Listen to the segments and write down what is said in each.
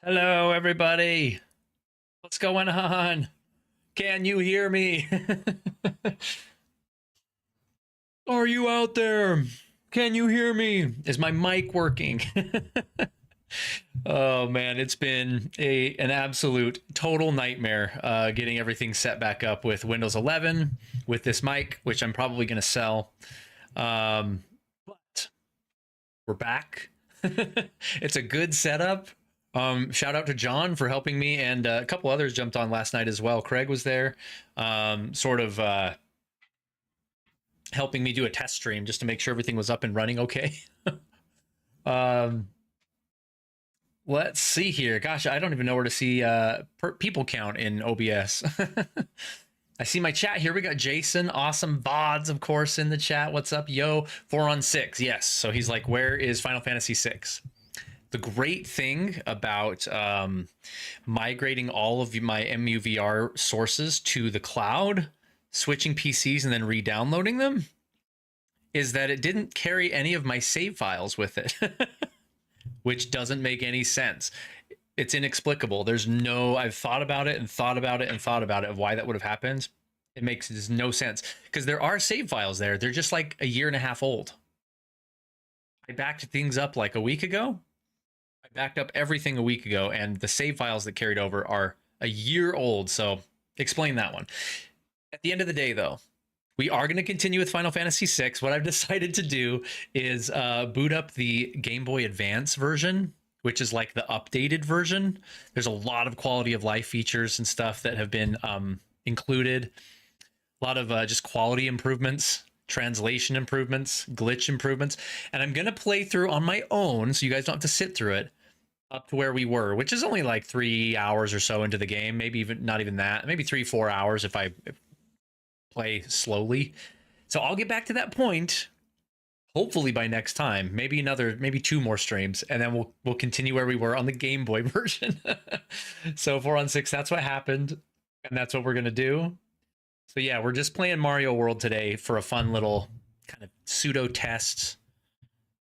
Hello, everybody. What's going on? Can you hear me? Are you out there? Can you hear me? Is my mic working? Oh man, it's been an absolute total nightmare getting everything set back up with Windows 11 with this mic, which I'm probably going to sell. But we're back. It's a good setup. Shout out to John for helping me, and a couple others jumped on last night as well. Craig was there, sort of helping me do a test stream just to make sure everything was up and running okay. um, let's see here. Gosh, I don't even know where to see people count in OBS. I see my chat here. We got Jason, awesome VODs, of course, in the chat. What's up, yo? 4-on-6. Yes. So he's like, where is Final Fantasy 6? The great thing about migrating all of my MUVR sources to the cloud, switching PCs and then re-downloading them, is that it didn't carry any of my save files with it, which doesn't make any sense. It's inexplicable. I've thought about it and thought about it and thought about it of why that would have happened. It makes no sense because there are save files there. They're just like a year and a half old. I backed things up like a week ago. I backed up everything a week ago, and the save files that carried over are a year old. So explain that one. At the end of the day, though, we are going to continue with Final Fantasy VI. What I've decided to do is boot up the Game Boy Advance version, which is like the updated version. There's a lot of quality of life features and stuff that have been included. A lot of just quality improvements, translation improvements, glitch improvements. And I'm going to play through on my own, so you guys don't have to sit through it, up to where we were, which is only like 3 hours or so into the game. Maybe even not even that. Maybe 3-4 hours if I play slowly. So I'll get back to that point, hopefully by next time. Maybe 2 more streams, and then we'll continue where we were on the Game Boy version. So 4-on-6, that's what happened, and that's what we're going to do. So yeah, we're just playing Mario World today for a fun little kind of pseudo test,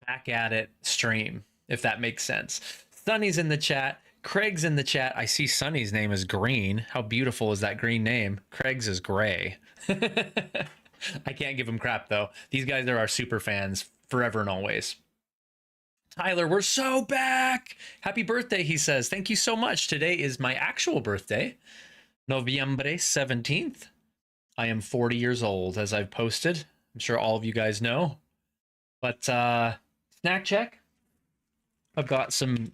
back at it stream, if that makes sense. Sunny's in the chat. Craig's in the chat. I see Sunny's name is green. How beautiful is that green name? Craig's is gray. I can't give him crap though. These guys are our super fans forever and always. Tyler, we're so back. Happy birthday, he says. Thank you so much. Today is my actual birthday, Noviembre 17th. I am 40 years old, as I've posted. I'm sure all of you guys know. But snack check. I've got some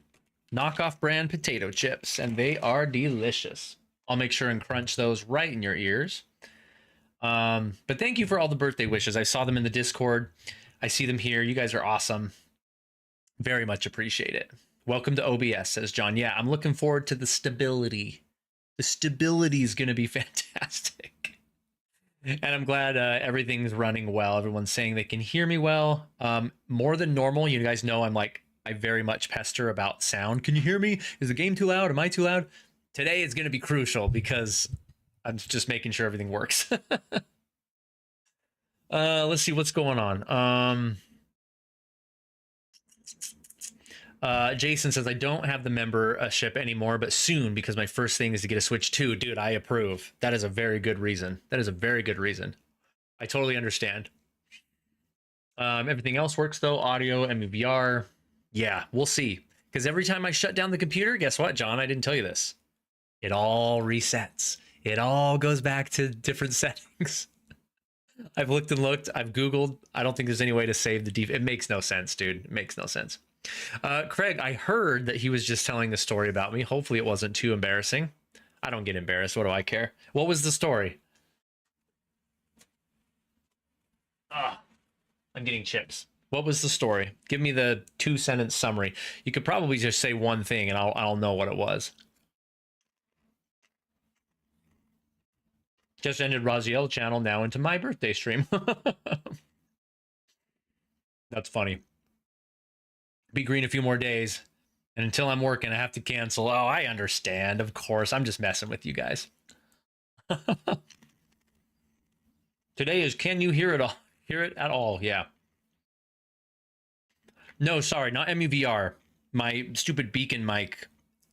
knockoff brand potato chips, and they are delicious. I'll make sure and crunch those right in your ears. But thank you for all the birthday wishes. I saw them in the Discord. I see them here. You guys are awesome. Very much appreciate it. Welcome to OBS, says John. Yeah, I'm looking forward to the stability. The stability is going to be fantastic. And I'm glad everything's running well. Everyone's saying they can hear me well. More than normal. You guys know I very much pester about sound. Can you hear me? Is the game too loud? Am I too loud? Today is going to be crucial because I'm just making sure everything works. Let's see what's going on. Jason says, I don't have the membership anymore, but soon, because my first thing is to get a Switch 2. Dude, I approve. That is a very good reason. That is a very good reason. I totally understand. Everything else works, though. Audio, MUVR. Yeah, we'll see. Because every time I shut down the computer, guess what, John? I didn't tell you this. It all resets. It all goes back to different settings. I've looked and looked. I've Googled. I don't think there's any way to save the default. It makes no sense, dude. It makes no sense. Craig, I heard that he was just telling the story about me. Hopefully it wasn't too embarrassing. I don't get embarrassed. What do I care? What was the story? I'm getting chips. What was the story? Give me the 2-sentence summary. You could probably just say one thing and I'll know what it was. Just ended Raziel channel, now into my birthday stream. That's funny. Be green a few more days. And until I'm working, I have to cancel. Oh, I understand. Of course. I'm just messing with you guys. Today is, can you hear it all? Hear it at all? Yeah. No, sorry, not MUVR. My stupid beacon mic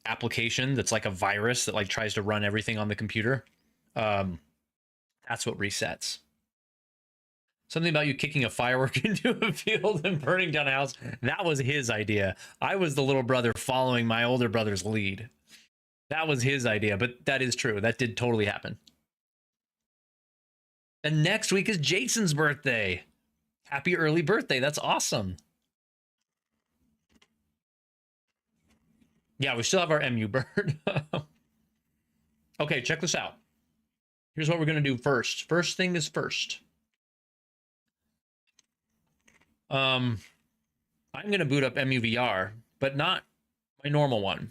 application that's like a virus that like tries to run everything on the computer. Um, that's what resets. Something about you kicking a firework into a field and burning down a house. That was his idea. I was the little brother following my older brother's lead. That was his idea, but that is true. That did totally happen. And next week is Jason's birthday. Happy early birthday. That's awesome. Yeah, we still have our MU bird. Okay, check this out. Here's what we're going to do first. First thing is first. I'm going to boot up MUVR, but not my normal one.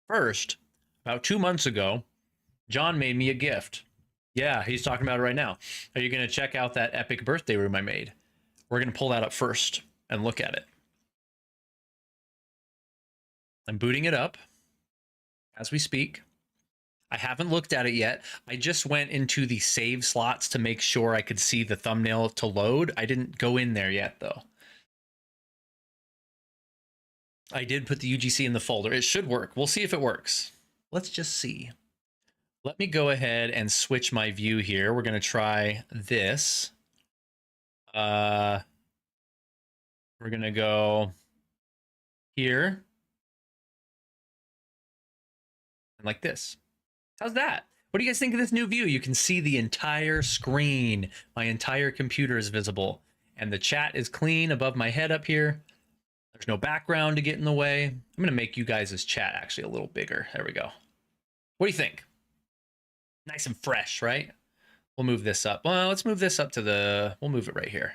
First, about 2 months ago, John made me a gift. Yeah, he's talking about it right now. Are you going to check out that epic birthday room I made? We're going to pull that up first and look at it. I'm booting it up as we speak. I haven't looked at it yet. I just went into the save slots to make sure I could see the thumbnail to load. I didn't go in there yet, though. I did put the UGC in the folder. It should work. We'll see if it works. Let's just see. Let me go ahead and switch my view here. We're going to try this. We're going to go here. And like this. How's that? What do you guys think of this new view? You can see the entire screen. My entire computer is visible. And the chat is clean above my head up here. There's no background to get in the way. I'm going to make you guys' chat actually a little bigger. There we go. What do you think? Nice and fresh, right? We'll move this up. Well, let's move this up to the... We'll move it right here.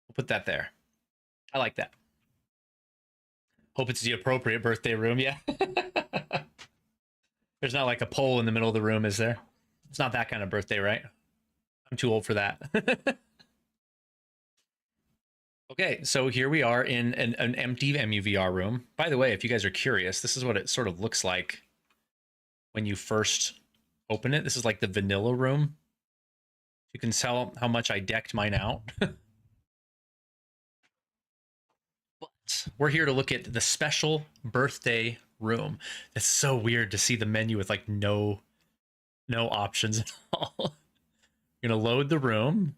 We'll put that there. I like that. Hope it's the appropriate birthday room, yeah. There's not like a pole in the middle of the room, is there? It's not that kind of birthday, right? I'm too old for that. Okay, so here we are in an empty MUVR room. By the way, if you guys are curious, this is what it sort of looks like when you first open it. This is like the vanilla room. You can tell how much I decked mine out. But we're here to look at the special birthday room. It's so weird to see the menu with like no options at all. You're gonna load the room.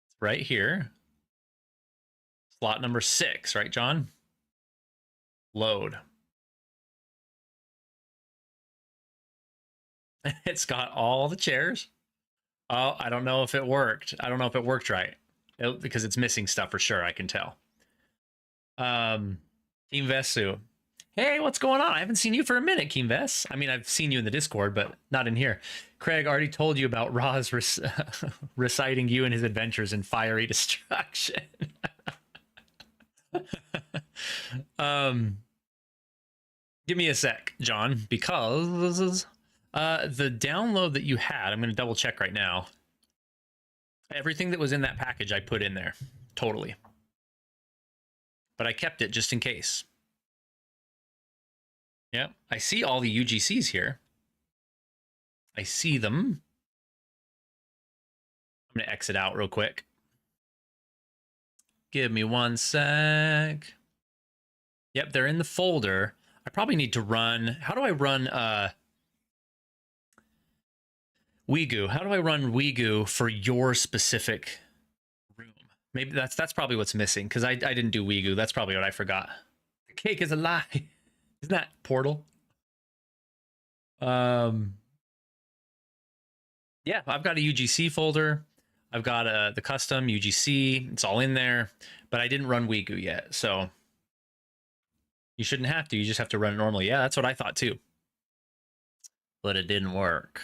It's right here. Slot number 6, right, John? Load. It's got all the chairs. Oh, I don't know if it worked. I don't know if it worked right. Because it's missing stuff for sure, I can tell. Team Vesu. Hey, what's going on? I haven't seen you for a minute, Keem Ves. I mean, I've seen you in the Discord, but not in here. Craig already told you about Roz reciting you and his adventures in fiery destruction. Give me a sec, John, because the download that you had, I'm going to double check right now. Everything that was in that package I put in there, totally. But I kept it just in case. Yeah, I see all the UGCs here. I see them. I'm going to exit out real quick. Give me one sec. Yep, they're in the folder. I probably need to run... How do I run Wigu? How do I run Wigu for your specific room? Maybe that's probably what's missing, because I didn't do Wigu. That's probably what I forgot. The cake is a lie. Isn't that Portal? Yeah, I've got a UGC folder. I've got the custom UGC. It's all in there, but I didn't run Wigu yet, so you shouldn't have to. You just have to run it normally. Yeah, that's what I thought too. But it didn't work.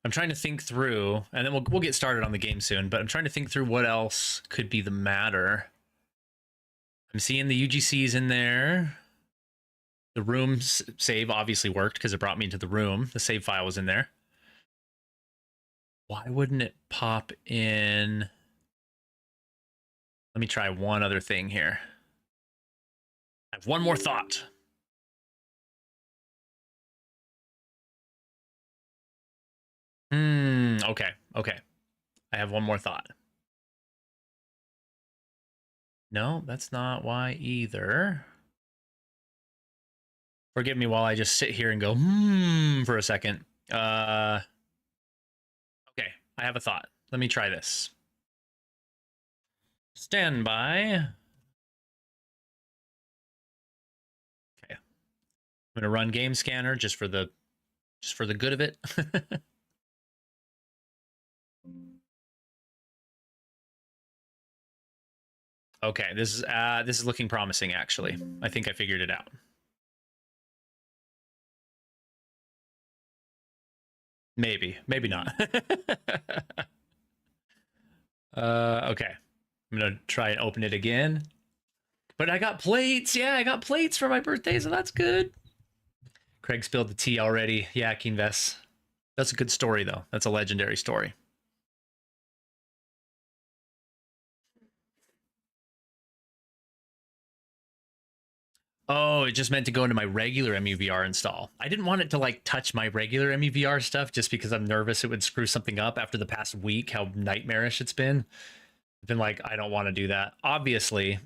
I'm trying to think through, and then we'll get started on the game soon, but I'm trying to think through what else could be the matter. I'm seeing the UGCs in there. The room save obviously worked because it brought me into the room. The save file was in there. Why wouldn't it pop in? Let me try one other thing here. I have one more thought. Okay. I have one more thought. No, that's not why either. Forgive me while I just sit here and go, for a second. Okay, I have a thought. Let me try this. Stand by. Okay. I'm gonna run game scanner just for the good of it. Okay, this is looking promising actually. I think I figured it out. Maybe, maybe not. Okay. I'm gonna try and open it again. But I got plates. Yeah, I got plates for my birthday, so that's good. Craig spilled the tea already. Yeah, Keenves. That's a good story, though. That's a legendary story. Oh, it just meant to go into my regular EmuVR install. I didn't want it to like touch my regular EmuVR stuff just because I'm nervous it would screw something up after the past week, how nightmarish it's been. I've been like, I don't want to do that. Obviously, I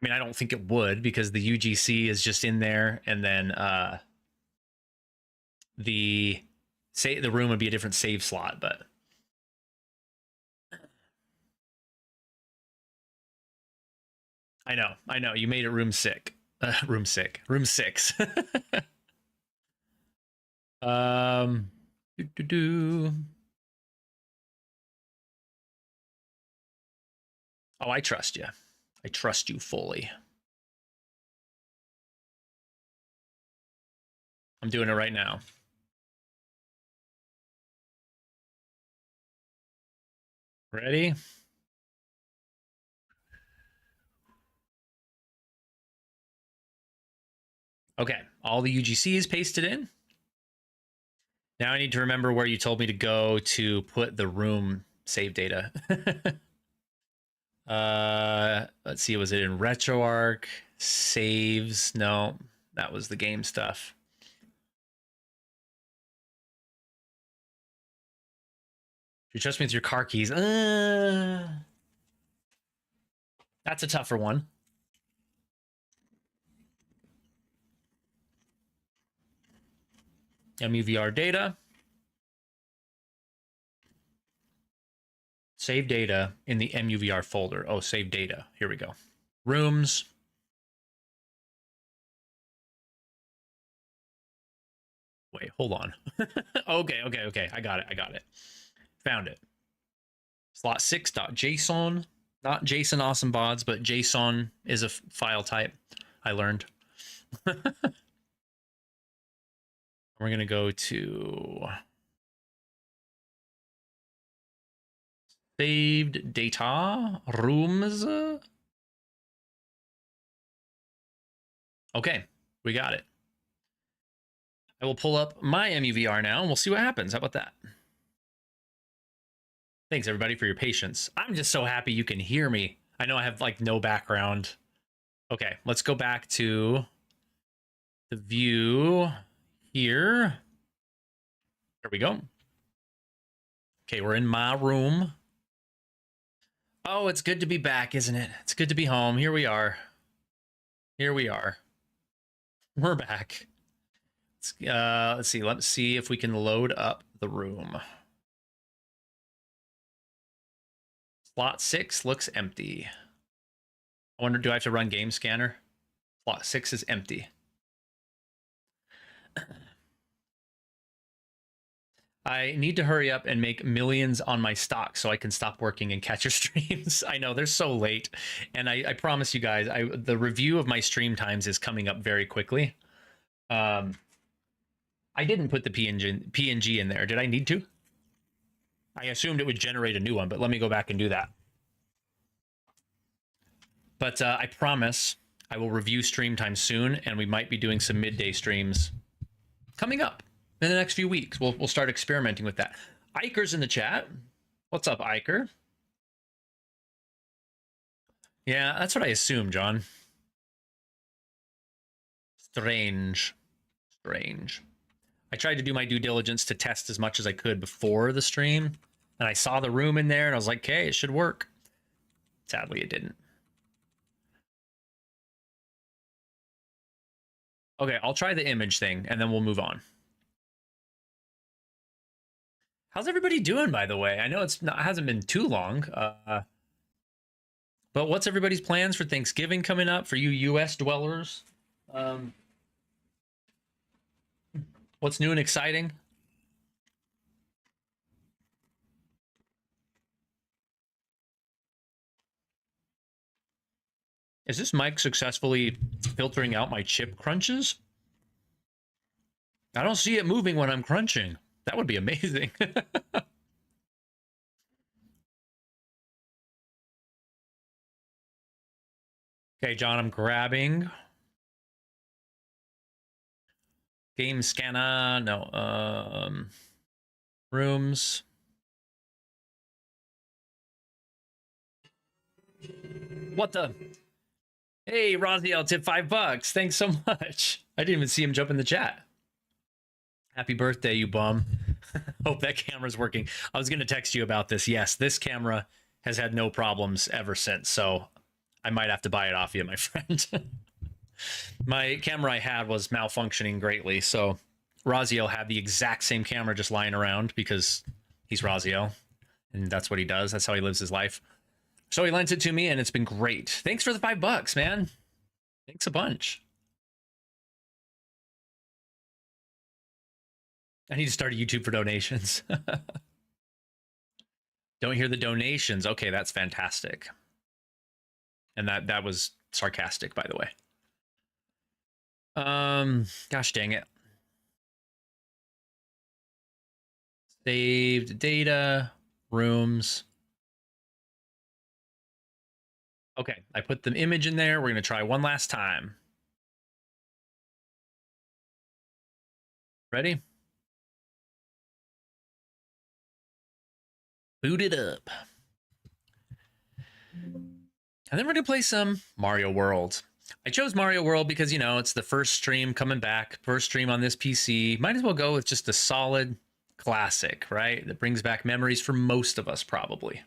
mean, I don't think it would because the UGC is just in there, and then the room would be a different save slot, but I know. You made it room sick. Room 6. um, Oh, I trust you. I trust you fully. I'm doing it right now. Ready? Okay, all the UGC is pasted in. Now I need to remember where you told me to go to put the room save data. Let's see, was it in RetroArch? Saves? No, that was the game stuff. You trust me with your car keys? That's a tougher one. EmuVR data. Save data in the EmuVR folder. Oh, save data. Here we go. Rooms. Wait, hold on. Okay. I got it. Found it. Slot6.json. Not JSON awesome bods, but JSON is a file type. I learned. We're going to go to saved data, rooms. Okay, we got it. I will pull up my EmuVR now and we'll see what happens. How about that? Thanks everybody for your patience. I'm just so happy you can hear me. I know I have like no background. Okay, let's go back to the view here. There we go. Okay, we're in my room. Oh, it's good to be back, isn't it? It's good to be home. Here we are. We're back. Let's see. Let's see if we can load up the room. Slot 6 looks empty. I wonder, do I have to run game scanner? Slot 6 is empty. I need to hurry up and make millions on my stock so I can stop working and catch your streams. I know they're so late, and I promise you guys, the review of my stream times is coming up very quickly. I didn't put the PNG in there. Did I need to? I assumed it would generate a new one, but let me go back and do that. But I promise I will review stream time soon, and we might be doing some midday streams coming up in the next few weeks. We'll start experimenting with that. Iker's in the chat. What's up, Iker? Yeah, that's what I assume, John. Strange. I tried to do my due diligence to test as much as I could before the stream, and I saw the room in there, and I was like, okay, it should work. Sadly, it didn't. Okay, I'll try the image thing and then we'll move on. How's everybody doing, by the way? I know hasn't been too long, but what's everybody's plans for Thanksgiving coming up for you U.S. dwellers? What's new and exciting? Is this mic successfully filtering out my chip crunches? I don't see it moving when I'm crunching. That would be amazing. Okay, John, I'm grabbing game scanner. No, rooms. What the? Hey, Raziel, tip $5. Thanks so much. I didn't even see him jump in the chat. Happy birthday, you bum. Hope that camera's working. I was going to text you about this. Yes, this camera has had no problems ever since, so I might have to buy it off you, my friend. My camera I had was malfunctioning greatly, so Raziel had the exact same camera just lying around because he's Raziel, and that's what he does. That's how he lives his life. So he lent it to me, and it's been great. Thanks for the $5, man. Thanks a bunch. I need to start a YouTube for donations. Don't hear the donations. Okay, that's fantastic. And that was sarcastic, by the way. Gosh dang it. Saved data, rooms. Okay, I put the image in there. We're going to try one last time. Ready? Boot it up. And then we're going to play some Mario World. I chose Mario World because, you know, it's the first stream coming back, first stream on this PC. Might as well go with just a solid classic, right? That brings back memories for most of us, probably.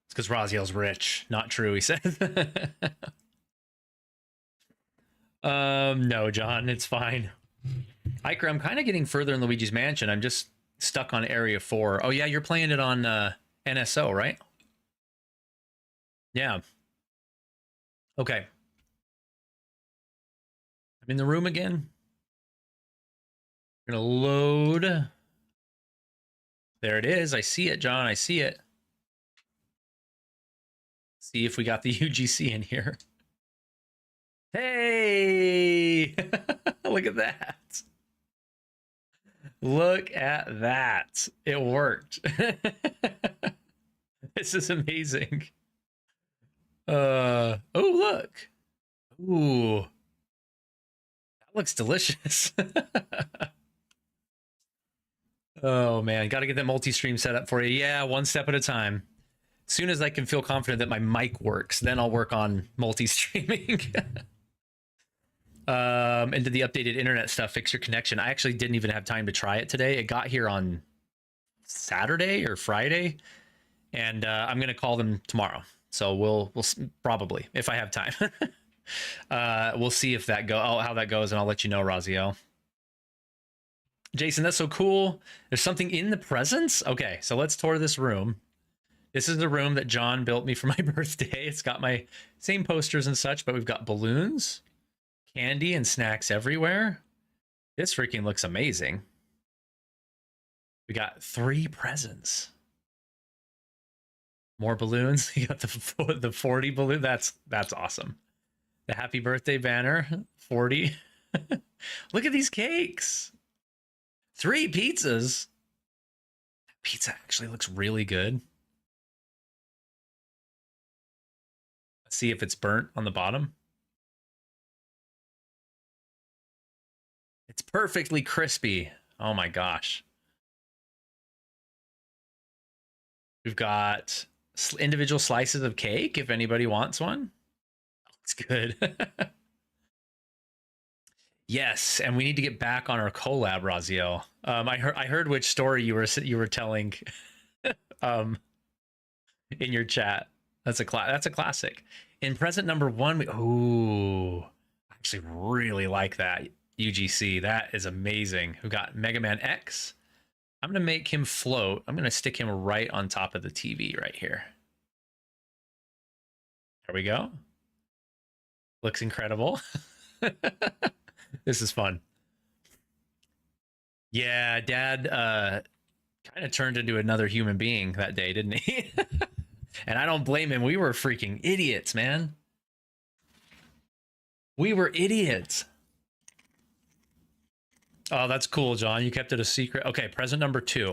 It's because Raziel's rich. Not true, he says. No, John, it's fine. Iker, I'm kind of getting further in Luigi's Mansion. I'm just stuck on Area 4. Oh, yeah, you're playing it on NSO, right? Yeah. Okay. I'm in the room again. We're going to load. There it is. I see it, John. I see it. See if we got the UGC in here. Hey! Look at that. Look at that. It worked. This is amazing. Oh, look. Ooh. That looks delicious. Oh, man. Got to get that multi-stream set up for you. Yeah, one step at a time. As soon as I can feel confident that my mic works, then I'll work on multi-streaming. And did the updated internet stuff fix your connection? I actually didn't even have time to try it today. It got here on Saturday or Friday, and I'm going to call them tomorrow. So we'll probably, if I have time, we'll see if that how that goes, and I'll let you know, Raziel. Jason, that's so cool. There's something in the presents. Okay, so let's tour this room. This is the room that John built me for my birthday. It's got my same posters and such, but we've got balloons, candy, and snacks everywhere. This freaking looks amazing. We got 3 presents. More balloons. You got the 40 balloon. That's awesome. The happy birthday banner, 40. Look at these cakes. 3 pizzas. Pizza actually looks really good. Let's see if it's burnt on the bottom. It's perfectly crispy. Oh my gosh. We've got individual slices of cake if anybody wants one. Looks good. Yes, and we need to get back on our collab, Raziel. I heard which story you were telling in your chat. That's a classic. In present number one, I actually really like that UGC. That is amazing. We got Mega Man X. I'm going to make him float. I'm going to stick him right on top of the TV right here. There we go. Looks incredible. This is fun. Yeah, Dad kind of turned into another human being that day, didn't he? And I don't blame him. We were freaking idiots, man. We were idiots. Oh, that's cool, John. You kept it a secret. Okay, present number 2.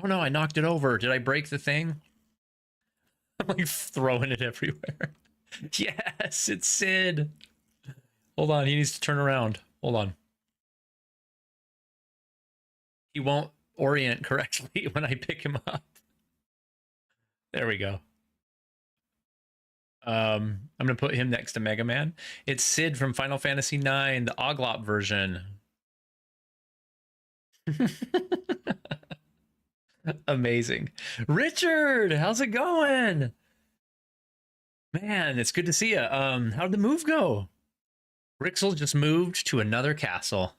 Oh no, I knocked it over. Did I break the thing? I'm like throwing it everywhere. Yes, it's Sid. Hold on, he needs to turn around. Hold on. He won't orient correctly when I pick him up. There we go. I'm gonna put him next to Mega Man. It's Sid from Final Fantasy IX, the Oglop version. Amazing. Richard, how's it going? Man, it's good to see you. How'd the move go? Rixel just moved to another castle.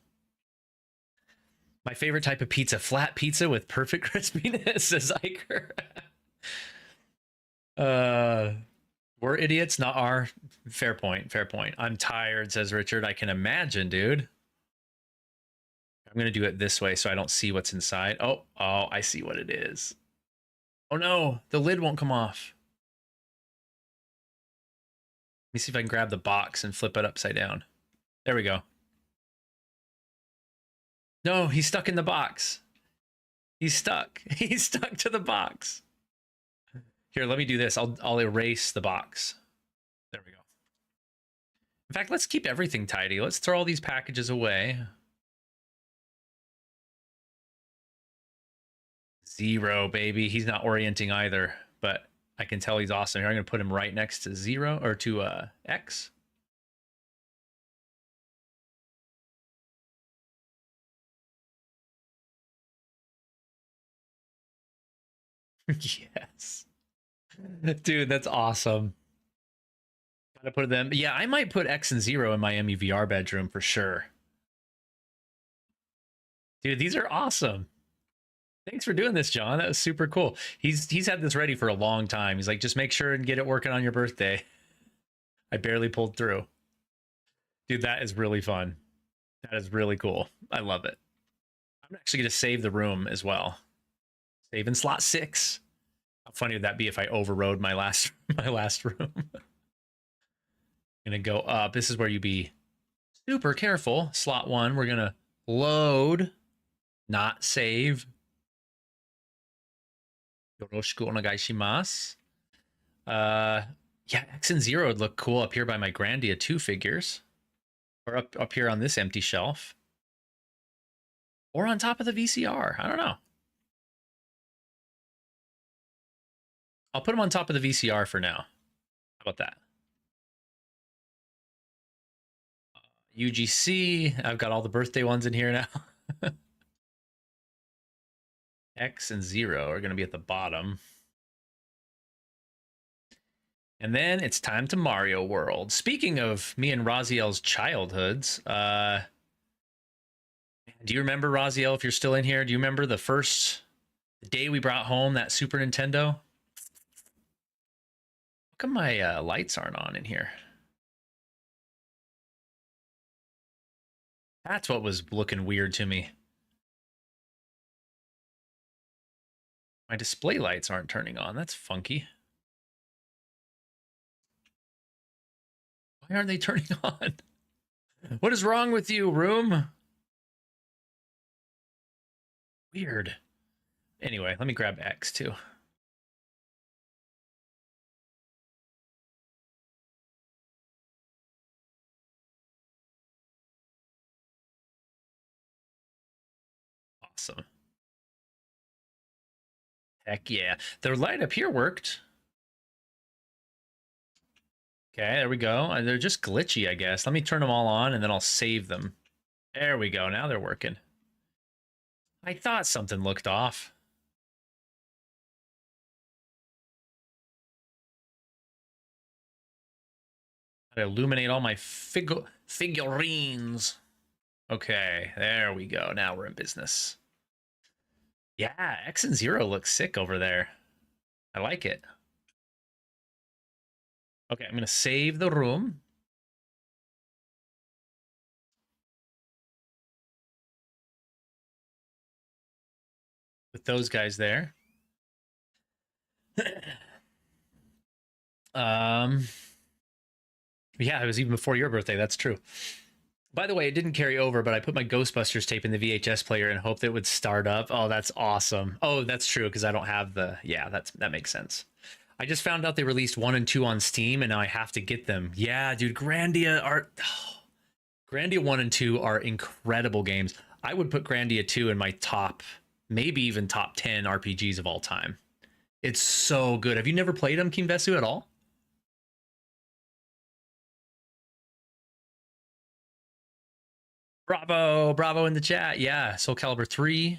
My favorite type of pizza, flat pizza with perfect crispiness, says Iker. We're idiots, not our. Fair point, fair point. I'm tired, says Richard. I can imagine, dude. I'm going to do it this way so I don't see what's inside. Oh, I see what it is. Oh no, the lid won't come off. Let me see if I can grab the box and flip it upside down. There we go. No, he's stuck in the box. He's stuck. He's stuck to the box. Here, let me do this. I'll erase the box. There we go. In fact, let's keep everything tidy. Let's throw all these packages away. 0, baby. He's not orienting either, but I can tell he's awesome. Here, I'm going to put him right next to 0 or to X. Yes. Dude, that's awesome. Gotta put them. Yeah, I might put X and 0 in my MEVR bedroom for sure. Dude, these are awesome. Thanks for doing this, John. That was super cool. He's had this ready for a long time. He's like, just make sure and get it working on your birthday. I barely pulled through. Dude, that is really fun. That is really cool. I love it. I'm actually going to save the room as well. Save in slot 6. How funny would that be if I overrode my last room? Gonna go up. This is where you be super careful. Slot 1. We're gonna load, not save. Yoroshiku onegaishimasu. Yeah, X and 0 would look cool up here by my Grandia 2 figures. Or up here on this empty shelf. Or on top of the VCR. I don't know. I'll put them on top of the VCR for now. How about that? UGC. I've got all the birthday ones in here now. X and 0 are going to be at the bottom. And then it's time to Mario World. Speaking of me and Raziel's childhoods, do you remember, Raziel, if you're still in here, do you remember the day we brought home that Super Nintendo? How come my lights aren't on in here? That's what was looking weird to me. My display lights aren't turning on. That's funky. Why aren't they turning on? What is wrong with you, room? Weird. Anyway, let me grab X too. Awesome. Heck yeah. The light up here worked. Okay, there we go. They're just glitchy, I guess. Let me turn them all on and then I'll save them. There we go. Now they're working. I thought something looked off. I illuminate all my figurines. Okay, there we go. Now we're in business. Yeah, X and Zero looks sick over there. I like it. Okay, I'm going to save the room. With those guys there. Yeah, it was even before your birthday. That's true. By the way, it didn't carry over, but I put my Ghostbusters tape in the VHS player and hoped it would start up. Oh, that's awesome. Oh, that's true because I don't have the. Yeah, that makes sense. I just found out they released 1 and 2 on Steam, and now I have to get them. Yeah, dude, Grandia 1 and 2 are incredible games. I would put Grandia 2 in my top, maybe even top 10 RPGs of all time. It's so good. Have you never played them, Kim Vesu, at all? Bravo in the chat. Yeah, Soul Calibur 3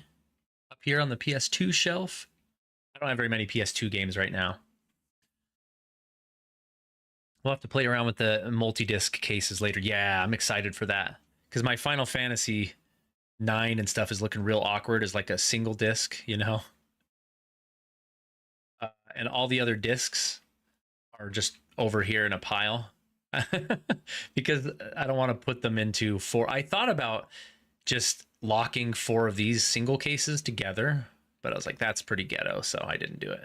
up here on the PS2 shelf. I don't have very many PS2 games right now. We'll have to play around with the multi-disc cases later. Yeah, I'm excited for that. Because my Final Fantasy 9 and stuff is looking real awkward as like a single disc, you know? And all the other discs are just over here in a pile. Because I don't want to put them into 4. I thought about just locking 4 of these single cases together, but I was like, that's pretty ghetto, so I didn't do it.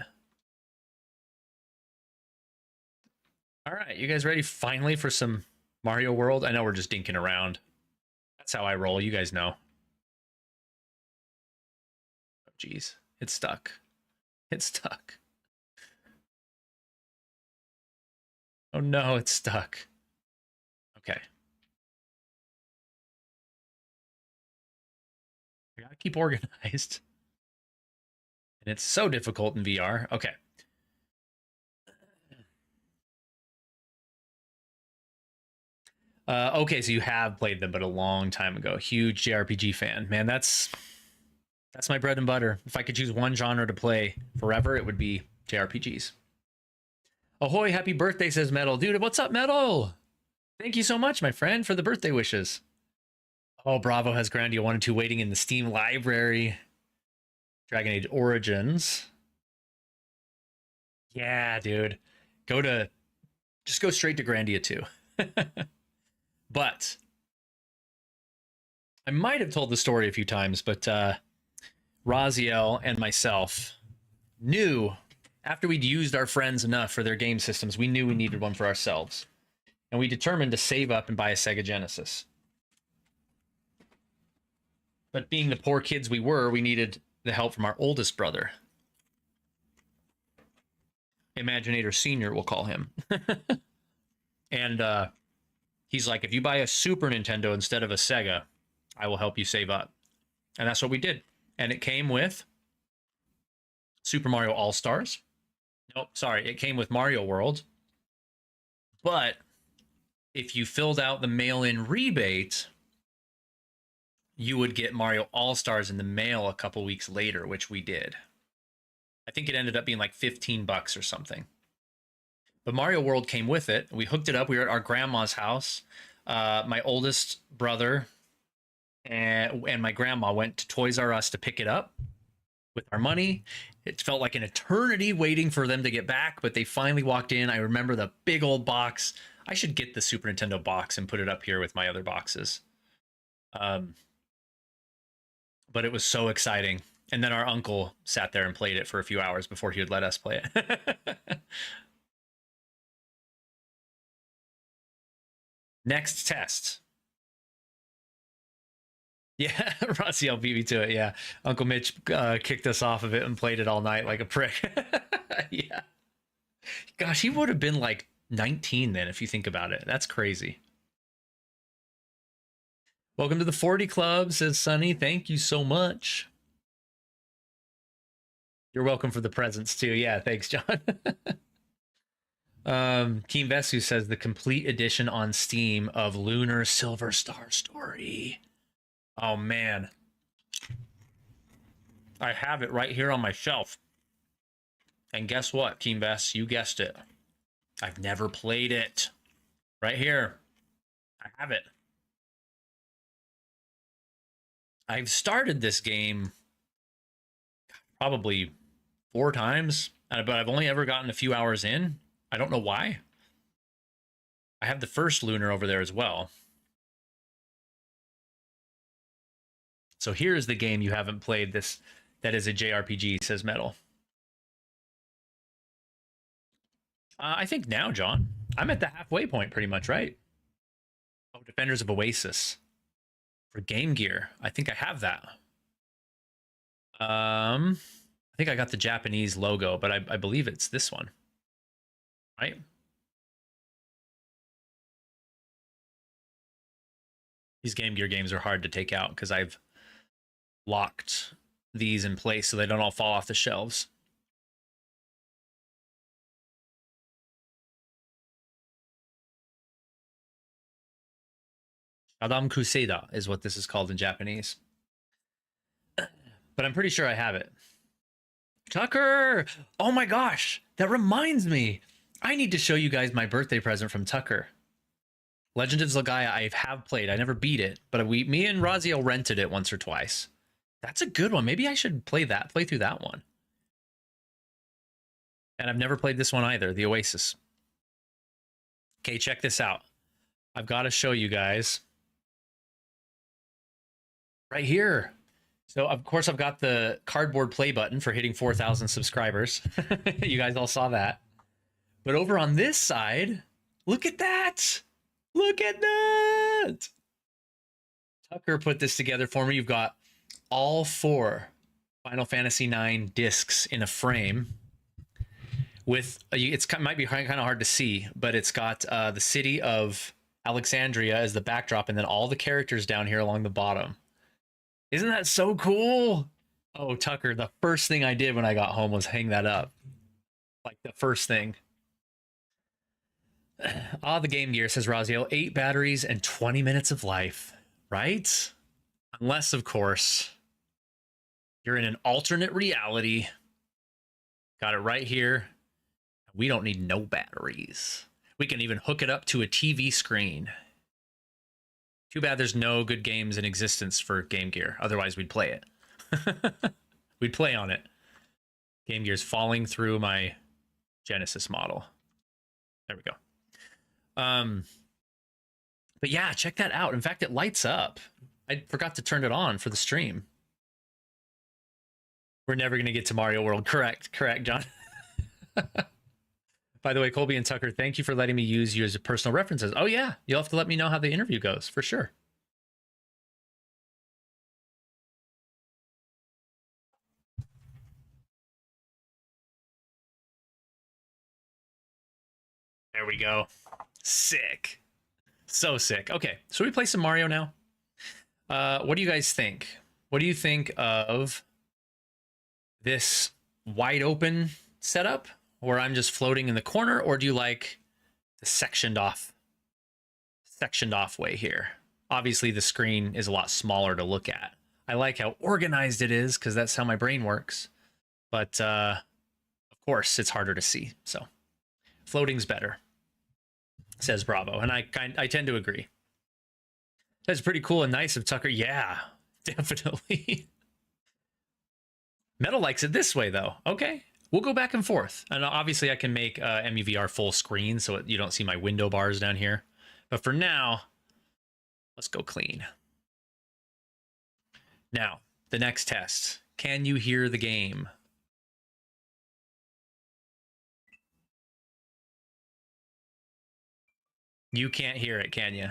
All right, you guys ready finally for some Mario World? I know we're just dinking around. That's how I roll, you guys know. Oh, geez, it's stuck. It's stuck. Oh no, it's stuck. Okay. I gotta keep organized. And it's so difficult in VR. Okay. Okay, so you have played them, but a long time ago. Huge JRPG fan. Man, that's my bread and butter. If I could choose one genre to play forever, it would be JRPGs. Ahoy, happy birthday, says Metal. Dude, what's up, Metal? Thank you so much, my friend, for the birthday wishes. Oh, Bravo has Grandia 1 and 2 waiting in the Steam library. Dragon Age Origins. Yeah, dude. Just go straight to Grandia 2. But I might have told the story a few times, but Raziel and myself knew after we'd used our friends enough for their game systems, we knew we needed one for ourselves. And we determined to save up and buy a Sega Genesis. But being the poor kids we were, we needed the help from our oldest brother. Imaginator Senior, we'll call him. And he's like, if you buy a Super Nintendo instead of a Sega, I will help you save up. And that's what we did. And it came with Super Mario All-Stars. Nope, sorry. It came with Mario World. But if you filled out the mail-in rebate, you would get Mario All-Stars in the mail a couple weeks later, which we did. I think it ended up being like $15 or something. But Mario World came with it. We hooked it up. We were at our grandma's house. My oldest brother and my grandma went to Toys R Us to pick it up with our money. It felt like an eternity waiting for them to get back, but they finally walked in. I remember the big old box. I should get the Super Nintendo box and put it up here with my other boxes. But it was so exciting. And then our uncle sat there and played it for a few hours before he would let us play it. Next test. Yeah, Rossiel beat me to it. Yeah, Uncle Mitch kicked us off of it and played it all night like a prick. Yeah. Gosh, he would have been like 19 then if you think about it. That's crazy. Welcome to the 40 Club, says Sunny. Thank you so much. You're welcome for the presents too. Yeah, thanks, John. Keem Vesu says the complete edition on Steam of Lunar Silver Star Story. Oh man, I have it right here on my shelf. And guess what, Keem Ves? You guessed it. I've never played it. Right here. I have it. I've started this game probably 4 times, but I've only ever gotten a few hours in. I don't know why. I have the first lunar over there as well. So here's the game you haven't played this that is a JRPG, says Metal. I think now, John. I'm at the halfway point pretty much, right? Oh, Defenders of Oasis for Game Gear. I think I have that. I think I got the Japanese logo, but I believe it's this one, right? These Game Gear games are hard to take out because I've locked these in place so they don't all fall off the shelves. Adam Crusader is what this is called in Japanese. But I'm pretty sure I have it. Tucker! Oh my gosh, that reminds me. I need to show you guys my birthday present from Tucker. Legend of Zelgaia, I have played. I never beat it, but me and Raziel rented it once or twice. That's a good one. Maybe I should play through that one. And I've never played this one either, the Oasis. Okay, check this out. I've got to show you guys. Right here. So, of course, I've got the cardboard play button for hitting 4,000 subscribers. You guys all saw that. But over on this side, look at that. Look at that. Tucker put this together for me. You've got all 4 Final Fantasy IX discs in a frame. With it might be kind of hard to see, but it's got the city of Alexandria as the backdrop, and then all the characters down here along the bottom. Isn't that so cool? Oh, Tucker, the first thing I did when I got home was hang that up. Like the first thing. The Game Gear, says Raziel. 8 batteries and 20 minutes of life, right? Unless, of course, you're in an alternate reality. Got it right here. We don't need no batteries. We can even hook it up to a TV screen. Too bad there's no good games in existence for Game Gear. Otherwise, we'd play it. We'd play on it. Game Gear's falling through my Genesis model. There we go. But yeah, check that out. In fact, it lights up. I forgot to turn it on for the stream. We're never going to get to Mario World. Correct, John. By the way, Colby and Tucker, thank you for letting me use you as personal references. Oh yeah, you'll have to let me know how the interview goes, for sure. There we go. Sick. So sick. Okay, so we play some Mario now. What do you guys think? What do you think of this wide open setup where I'm just floating in the corner, or do you like the sectioned off way here? Obviously, the screen is a lot smaller to look at. I like how organized it is because that's how my brain works. But of course, it's harder to see. So floating's better, says Bravo, and I tend to agree. That's pretty cool and nice of Tucker. Yeah, definitely. Metal likes it this way, though. Okay, we'll go back and forth. And obviously, I can make MUVR full screen so you don't see my window bars down here. But for now, let's go clean. Now, the next test. Can you hear the game? You can't hear it, can you?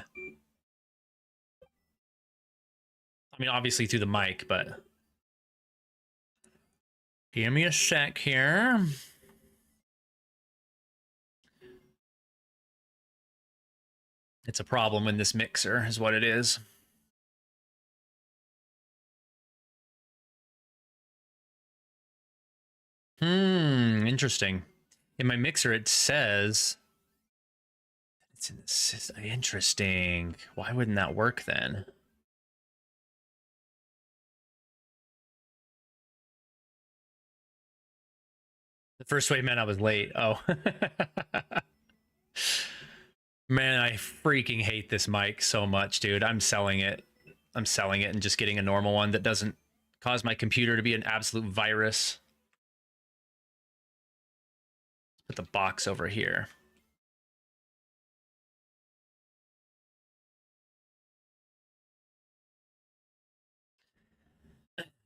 I mean, obviously through the mic, but... Give me a sec here. It's a problem in this mixer, is what it is. Interesting. In my mixer, it says... It's interesting. Why wouldn't that work then? The first way meant I was late. Oh. Man, I freaking hate this mic so much, dude. I'm selling it. I'm selling it and just getting a normal one that doesn't cause my computer to be an absolute virus. Put the box over here.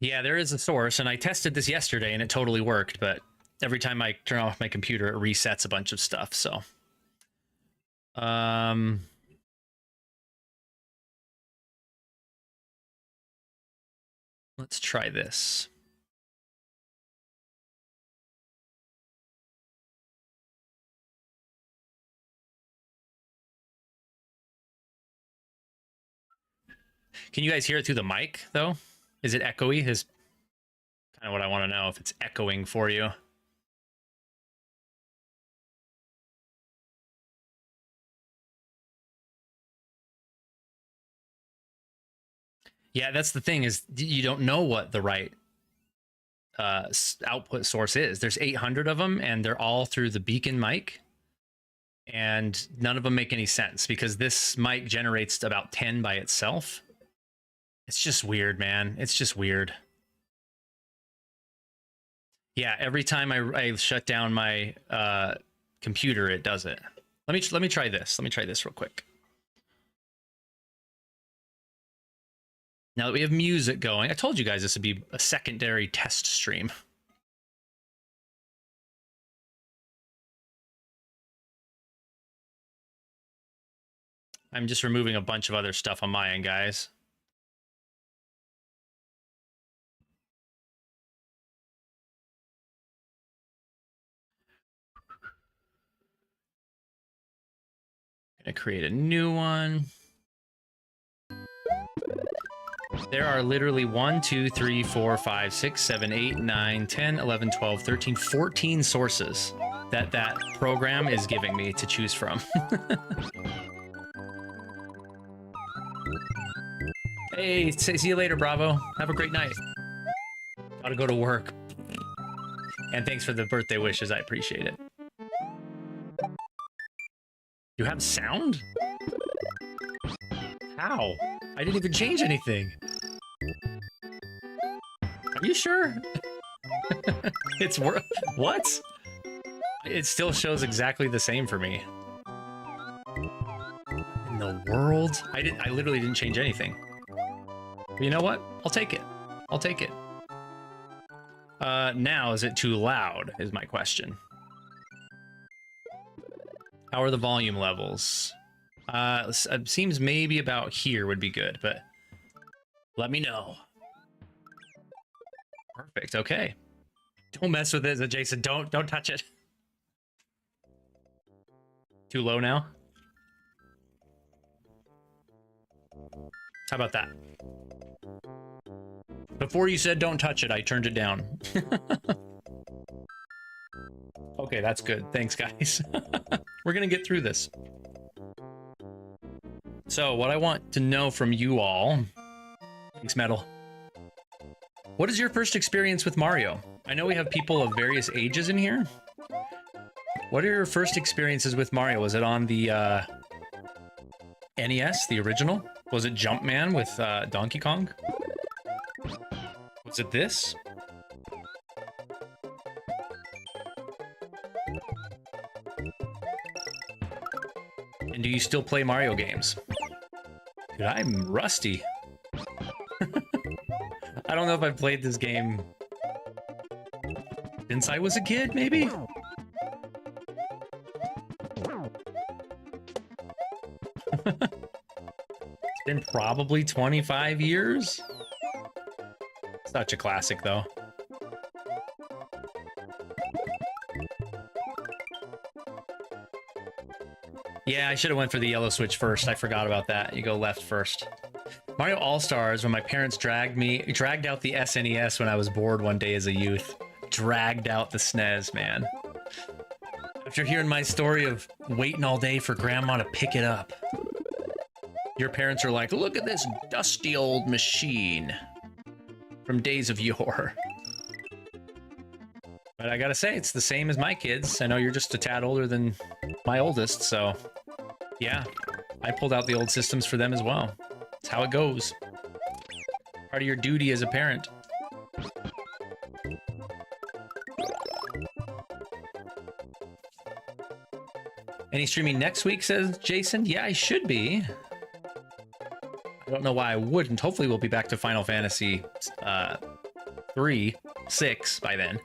Yeah, there is a source, and I tested this yesterday and it totally worked, but every time I turn off my computer, it resets a bunch of stuff, so. Let's try this. Can you guys hear it through the mic, though? Is it echoey? Is kind of what I want to know, if it's echoing for you. Yeah, that's the thing, is you don't know what the right output source is. There's 800 of them, and they're all through the Beacon mic, and none of them make any sense because this mic generates about 10 by itself. It's just weird, man. It's just weird. Yeah, every time I shut down my computer, it does it. Let me try this. Let me try this real quick. Now that we have music going, I told you guys this would be a secondary test stream. I'm just removing a bunch of other stuff on my end, guys. Gonna create a new one. There are literally 1, 2, 3, 4, 5, 6, 7, 8, 9, 10, 11, 12, 13, 14 sources that program is giving me to choose from. Hey, see you later, Bravo. Have a great night. Gotta go to work. And thanks for the birthday wishes. I appreciate it. You have sound? How? I didn't even change anything. Are you sure? It's what? It still shows exactly the same for me. In the world? I literally didn't change anything. But you know what? I'll take it. I'll take it. Now, is it too loud, is my question. How are the volume levels? It seems maybe about here would be good, but let me know. Perfect, okay. Don't mess with it, Jason. Don't touch it. Too low now? How about that? Before you said don't touch it, I turned it down. Okay, that's good. Thanks, guys. We're gonna get through this. So, what I want to know from you all... Thanks, Metal. What is your first experience with Mario? I know we have people of various ages in here. What are your first experiences with Mario? Was it on the NES, the original? Was it Jumpman with Donkey Kong? Was it this? And do you still play Mario games? Dude, I'm rusty. I don't know if I've played this game since I was a kid, maybe? It's been probably 25 years? Such a classic, though. Yeah, I should have went for the yellow switch first. I forgot about that. You go left first. Mario All-Stars, when my parents dragged out the SNES when I was bored one day as a youth. Dragged out the SNES, man. After hearing my story of waiting all day for grandma to pick it up. Your parents are like, look at this dusty old machine from days of yore. But I gotta say, it's the same as my kids. I know you're just a tad older than my oldest, so Yeah, I pulled out the old systems for them as well. It's how it goes. Part of your duty as a parent. Any streaming next week, says Jason? Yeah, I should be. I don't know why I wouldn't. Hopefully we'll be back to Final Fantasy 6 by then.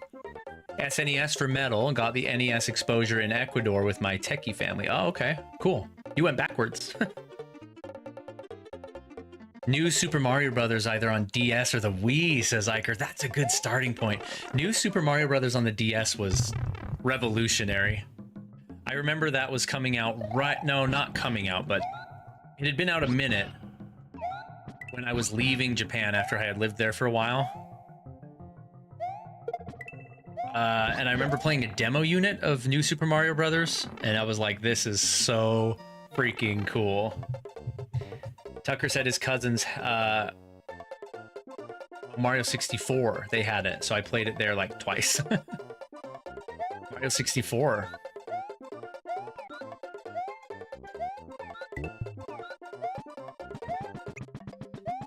SNES for Metal. Got the NES exposure in Ecuador with my techie family. Oh, okay. Cool. You went backwards. New Super Mario Brothers either on DS or the Wii, says Iker. That's a good starting point. New Super Mario Brothers on the DS was revolutionary. I remember that was coming out no, not coming out, but it had been out a minute when I was leaving Japan after I had lived there for a while. And I remember playing a demo unit of New Super Mario Brothers, and I was like, this is so freaking cool. Tucker said his cousins, Mario 64, they had it, so I played it there like twice. Mario 64.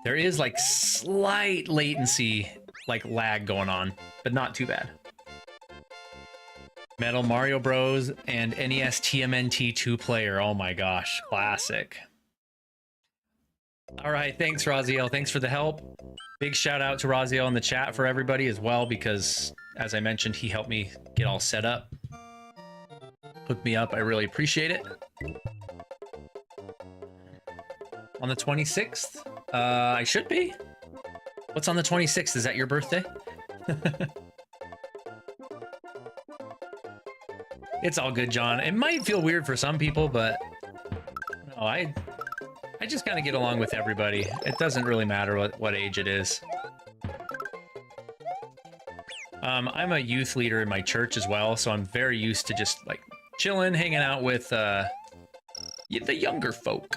There is like slight latency, like lag going on, but not too bad. Metal Mario Bros. And NES TMNT 2-player. Oh my gosh, classic. All right, thanks, Raziel. Thanks for the help. Big shout out to Raziel in the chat for everybody as well, because as I mentioned, he helped me get all set up. Hooked me up. I really appreciate it. On the 26th? I should be. What's on the 26th? Is that your birthday? It's all good, John. It might feel weird for some people, but no, I just kind of get along with everybody. It doesn't really matter what age it is. I'm a youth leader in my church as well, so I'm very used to just like chilling, hanging out with the younger folk.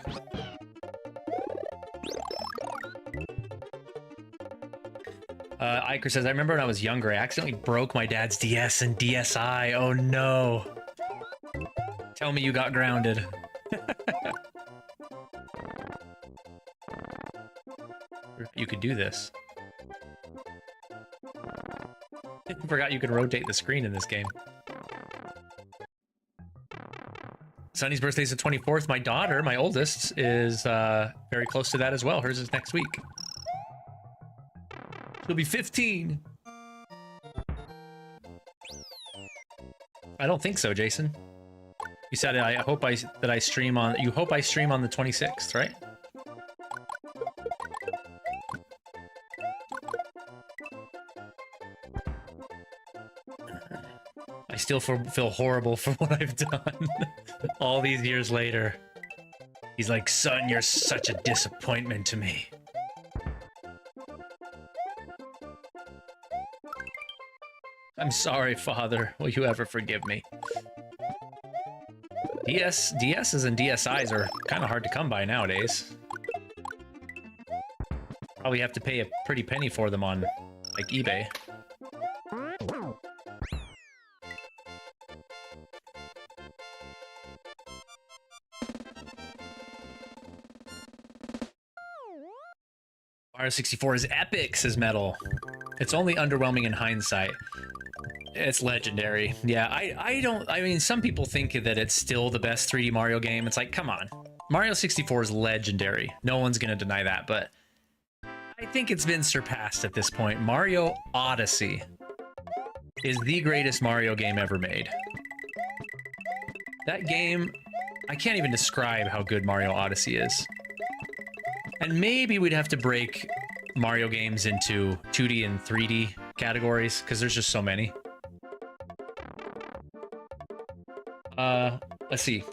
Iker says, I remember when I was younger, I accidentally broke my dad's DS and DSi. Oh no. Tell me you got grounded. You could do this. I forgot you could rotate the screen in this game. Sunny's birthday's the 24th. My daughter, my oldest, is very close to that as well. Hers is next week. She'll be 15. I don't think so, Jason. You said I hope that I stream on. You hope I stream on the 26th, right? I still feel horrible for what I've done all these years later. He's like, son, you're such a disappointment to me. I'm sorry, Father. Will you ever forgive me? DSs and DSIs are kind of hard to come by nowadays. Probably have to pay a pretty penny for them on, like, eBay. Mario 64 is epic, says Metal. It's only underwhelming in hindsight. It's legendary. Yeah, I mean, some people think that it's still the best 3D Mario game. It's like, come on. Mario 64 is legendary. No one's gonna deny that, but I think it's been surpassed at this point. Mario Odyssey is the greatest Mario game ever made. That game, I can't even describe how good Mario Odyssey is. And maybe we'd have to break Mario games into 2D and 3D categories, because there's just so many. Let's see.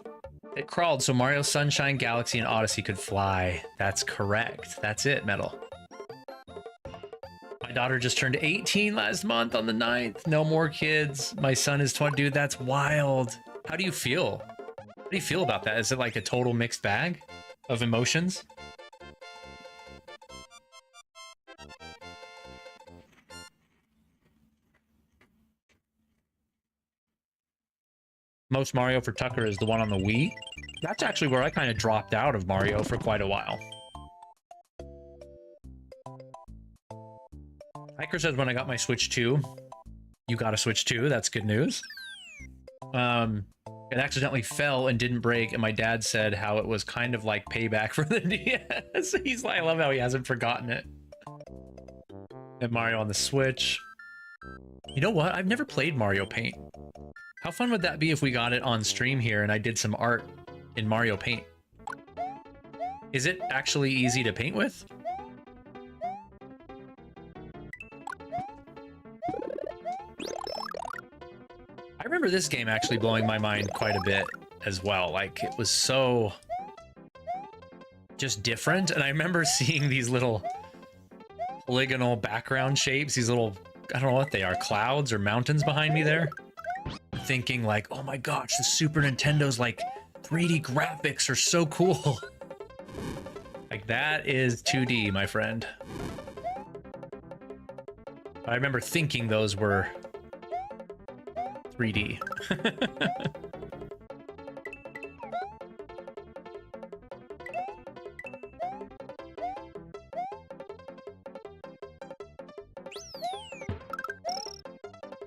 It crawled so Mario Sunshine, Galaxy, and Odyssey could fly. That's correct. That's it, Metal. My daughter just turned 18 last month on the 9th. No more kids. My son is 20. Dude, that's wild. How do you feel? How do you feel about that? Is it like a total mixed bag of emotions? Most Mario for Tucker is the one on the Wii. That's actually where I kind of dropped out of Mario for quite a while. Hiker says when I got my Switch 2, you got a Switch 2. That's good news. It accidentally fell and didn't break, and my dad said how it was kind of like payback for the DS. He's like, I love how he hasn't forgotten it. And Mario on the Switch. You know what? I've never played Mario Paint. How fun would that be if we got it on stream here and I did some art in Mario Paint? Is it actually easy to paint with? I remember this game actually blowing my mind quite a bit as well. Like, it was so just different. And I remember seeing these little polygonal background shapes, these little, I don't know what they are, clouds or mountains behind me there. Thinking like, oh my gosh, the Super Nintendo's like 3D graphics are so cool. Like, that is 2D, my friend. I remember thinking those were 3D.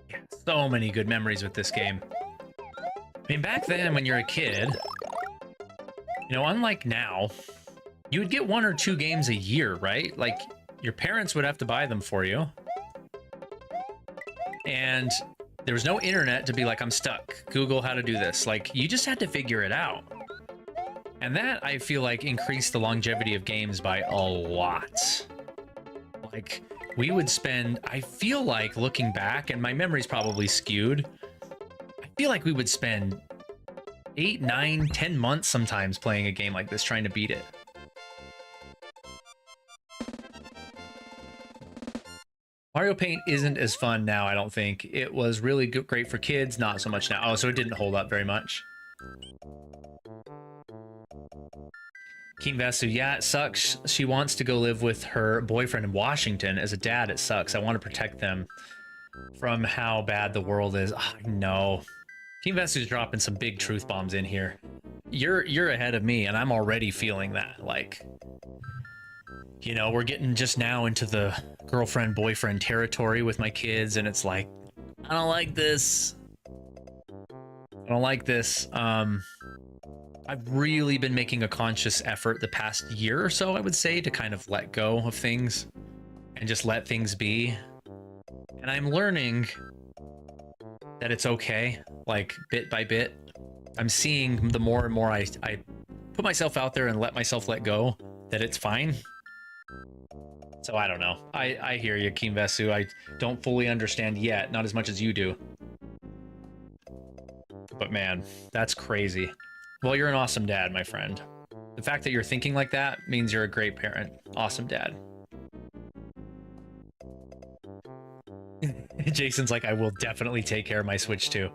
Yeah, so many good memories with this game. I mean, back then when you're a kid, you know, unlike now, you would get 1 or 2 games a year, right? Like, your parents would have to buy them for you. And there was no internet to be like, I'm stuck. Google how to do this. Like, you just had to figure it out. And that, I feel like, increased the longevity of games by a lot. Like, we would spend, I feel like, looking back, and my memory's probably skewed, I feel like we would spend 8, 9, 10 months sometimes playing a game like this, trying to beat it. Mario Paint isn't as fun now, I don't think. It was really great for kids, not so much now. Oh, so it didn't hold up very much. Keen Vesu, yeah, it sucks. She wants to go live with her boyfriend in Washington. As a dad, it sucks. I want to protect them from how bad the world is. Oh, I know. Keen Vesu's dropping some big truth bombs in here. You're ahead of me, and I'm already feeling that. Like, you know, we're getting just now into the girlfriend-boyfriend territory with my kids, and it's like, I don't like this. I don't like this. I've really been making a conscious effort the past year or so, I would say, to kind of let go of things and just let things be. And I'm learning that it's okay, like, bit by bit. I'm seeing the more and more I put myself out there and let myself let go, that it's fine. So I don't know. I hear you, Keen Vesu. I don't fully understand yet, not as much as you do. But man, that's crazy. Well, you're an awesome dad, my friend. The fact that you're thinking like that means you're a great parent. Awesome dad. Jason's like, I will definitely take care of my Switch too.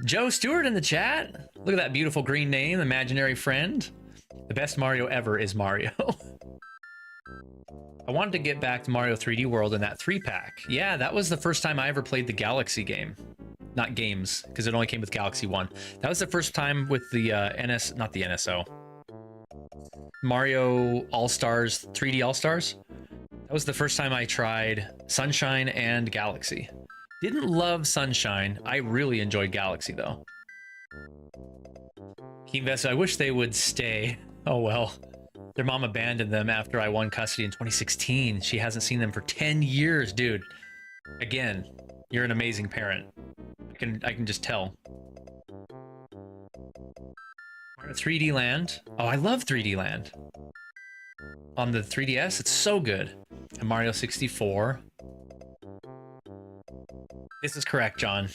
Joe Stewart in the chat. Look at that beautiful green name, imaginary friend. The best Mario ever is Mario. I wanted to get back to Mario 3D World in that 3-pack. Yeah, that was the first time I ever played the Galaxy game. Not games, because it only came with Galaxy 1. That was the first time with the not the NSO. Mario All-Stars, 3D All-Stars. That was the first time I tried Sunshine and Galaxy. Didn't love Sunshine. I really enjoyed Galaxy, though. Keen Vesu, I wish they would stay. Oh, well. Their mom abandoned them after I won custody in 2016. She hasn't seen them for 10 years, dude. Again, you're an amazing parent. I can just tell. 3D Land. Oh, I love 3D Land. On the 3DS, it's so good. And Mario 64. This is correct, John.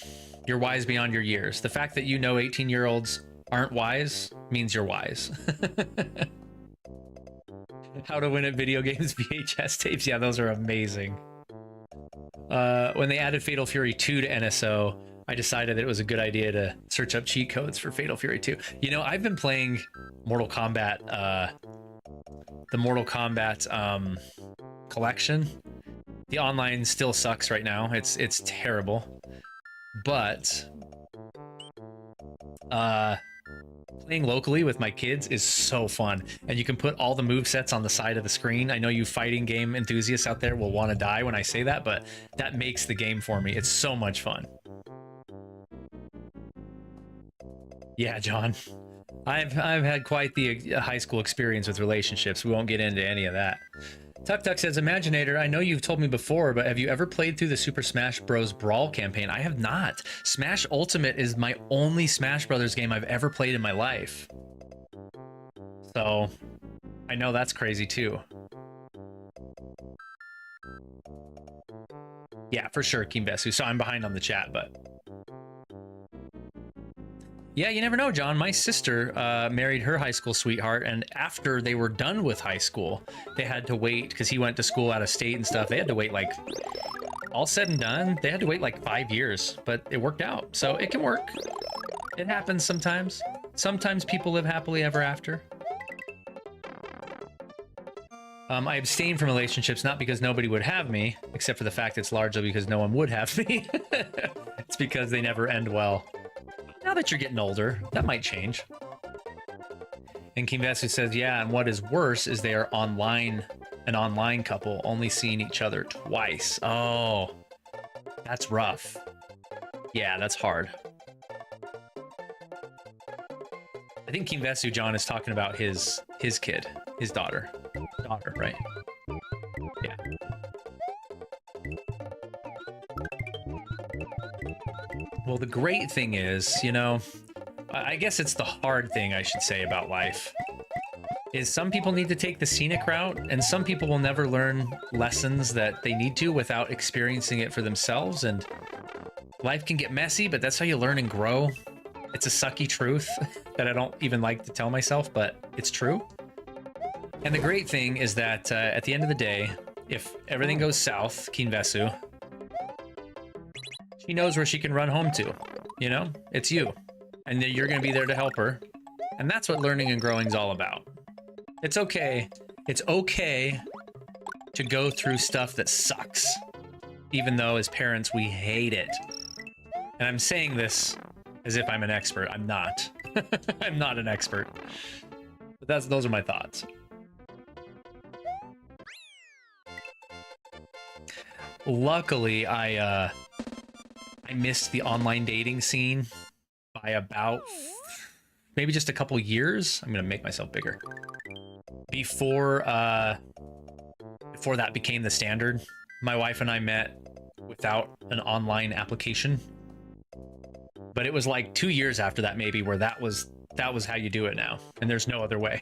You're wise beyond your years. The fact that you know 18-year-olds aren't wise means you're wise. How to win at video games VHS tapes. Yeah, those are amazing. When they added Fatal Fury 2 to NSO, I decided that it was a good idea to search up cheat codes for Fatal Fury 2. You know, I've been playing Mortal Kombat, the Mortal Kombat collection. The online still sucks right now. It's terrible. But Playing locally with my kids is so fun, and you can put all the move sets on the side of the screen. I know you fighting game enthusiasts out there will want to die when I say that, but that makes the game for me. It's so much fun. Yeah, John. I've had quite the high school experience with relationships. We won't get into any of that. Tuck Tuck says, Imaginator, I know you've told me before, but have you ever played through the Super Smash Bros. Brawl campaign? I have not. Smash Ultimate is my only Smash Brothers game I've ever played in my life. So, I know that's crazy too. Yeah, for sure, Kimbesu. So I'm behind on the chat, but... Yeah, you never know, John. My sister married her high school sweetheart, and after they were done with high school, they had to wait, because he went to school out of state and stuff. They had to wait, like, all said and done, they had to wait like 5 years, but it worked out. So it can work. It happens sometimes. Sometimes people live happily ever after. I abstain from relationships, not because nobody would have me, except for the fact it's largely because no one would have me. It's because they never end well. Now that you're getting older, that might change. And Kimvetsu says, yeah, and what is worse is they are online, an online couple, only seeing each other twice. Oh, that's rough. Yeah, that's hard. I think Kimvetsu, John, is talking about his kid, his daughter. Daughter, right? Yeah. Well, the great thing is, you know, I guess it's the hard thing I should say about life, is some people need to take the scenic route, and some people will never learn lessons that they need to without experiencing it for themselves. And life can get messy, but that's how you learn and grow. It's a sucky truth that I don't even like to tell myself, but it's true. And the great thing is that at the end of the day, if everything goes south, Kinvesu, she knows where she can run home to. You know, it's you. And then you're going to be there to help her. And that's what learning and growing is all about. It's okay. It's okay to go through stuff that sucks. Even though as parents, we hate it. And I'm saying this as if I'm an expert. I'm not. I'm not an expert. But those are my thoughts. Luckily, I missed the online dating scene by about maybe just a couple years. I'm gonna make myself bigger. Before that became the standard. My wife and I met without an online application. But it was like 2 years after that, maybe, where that was how you do it now, and there's no other way.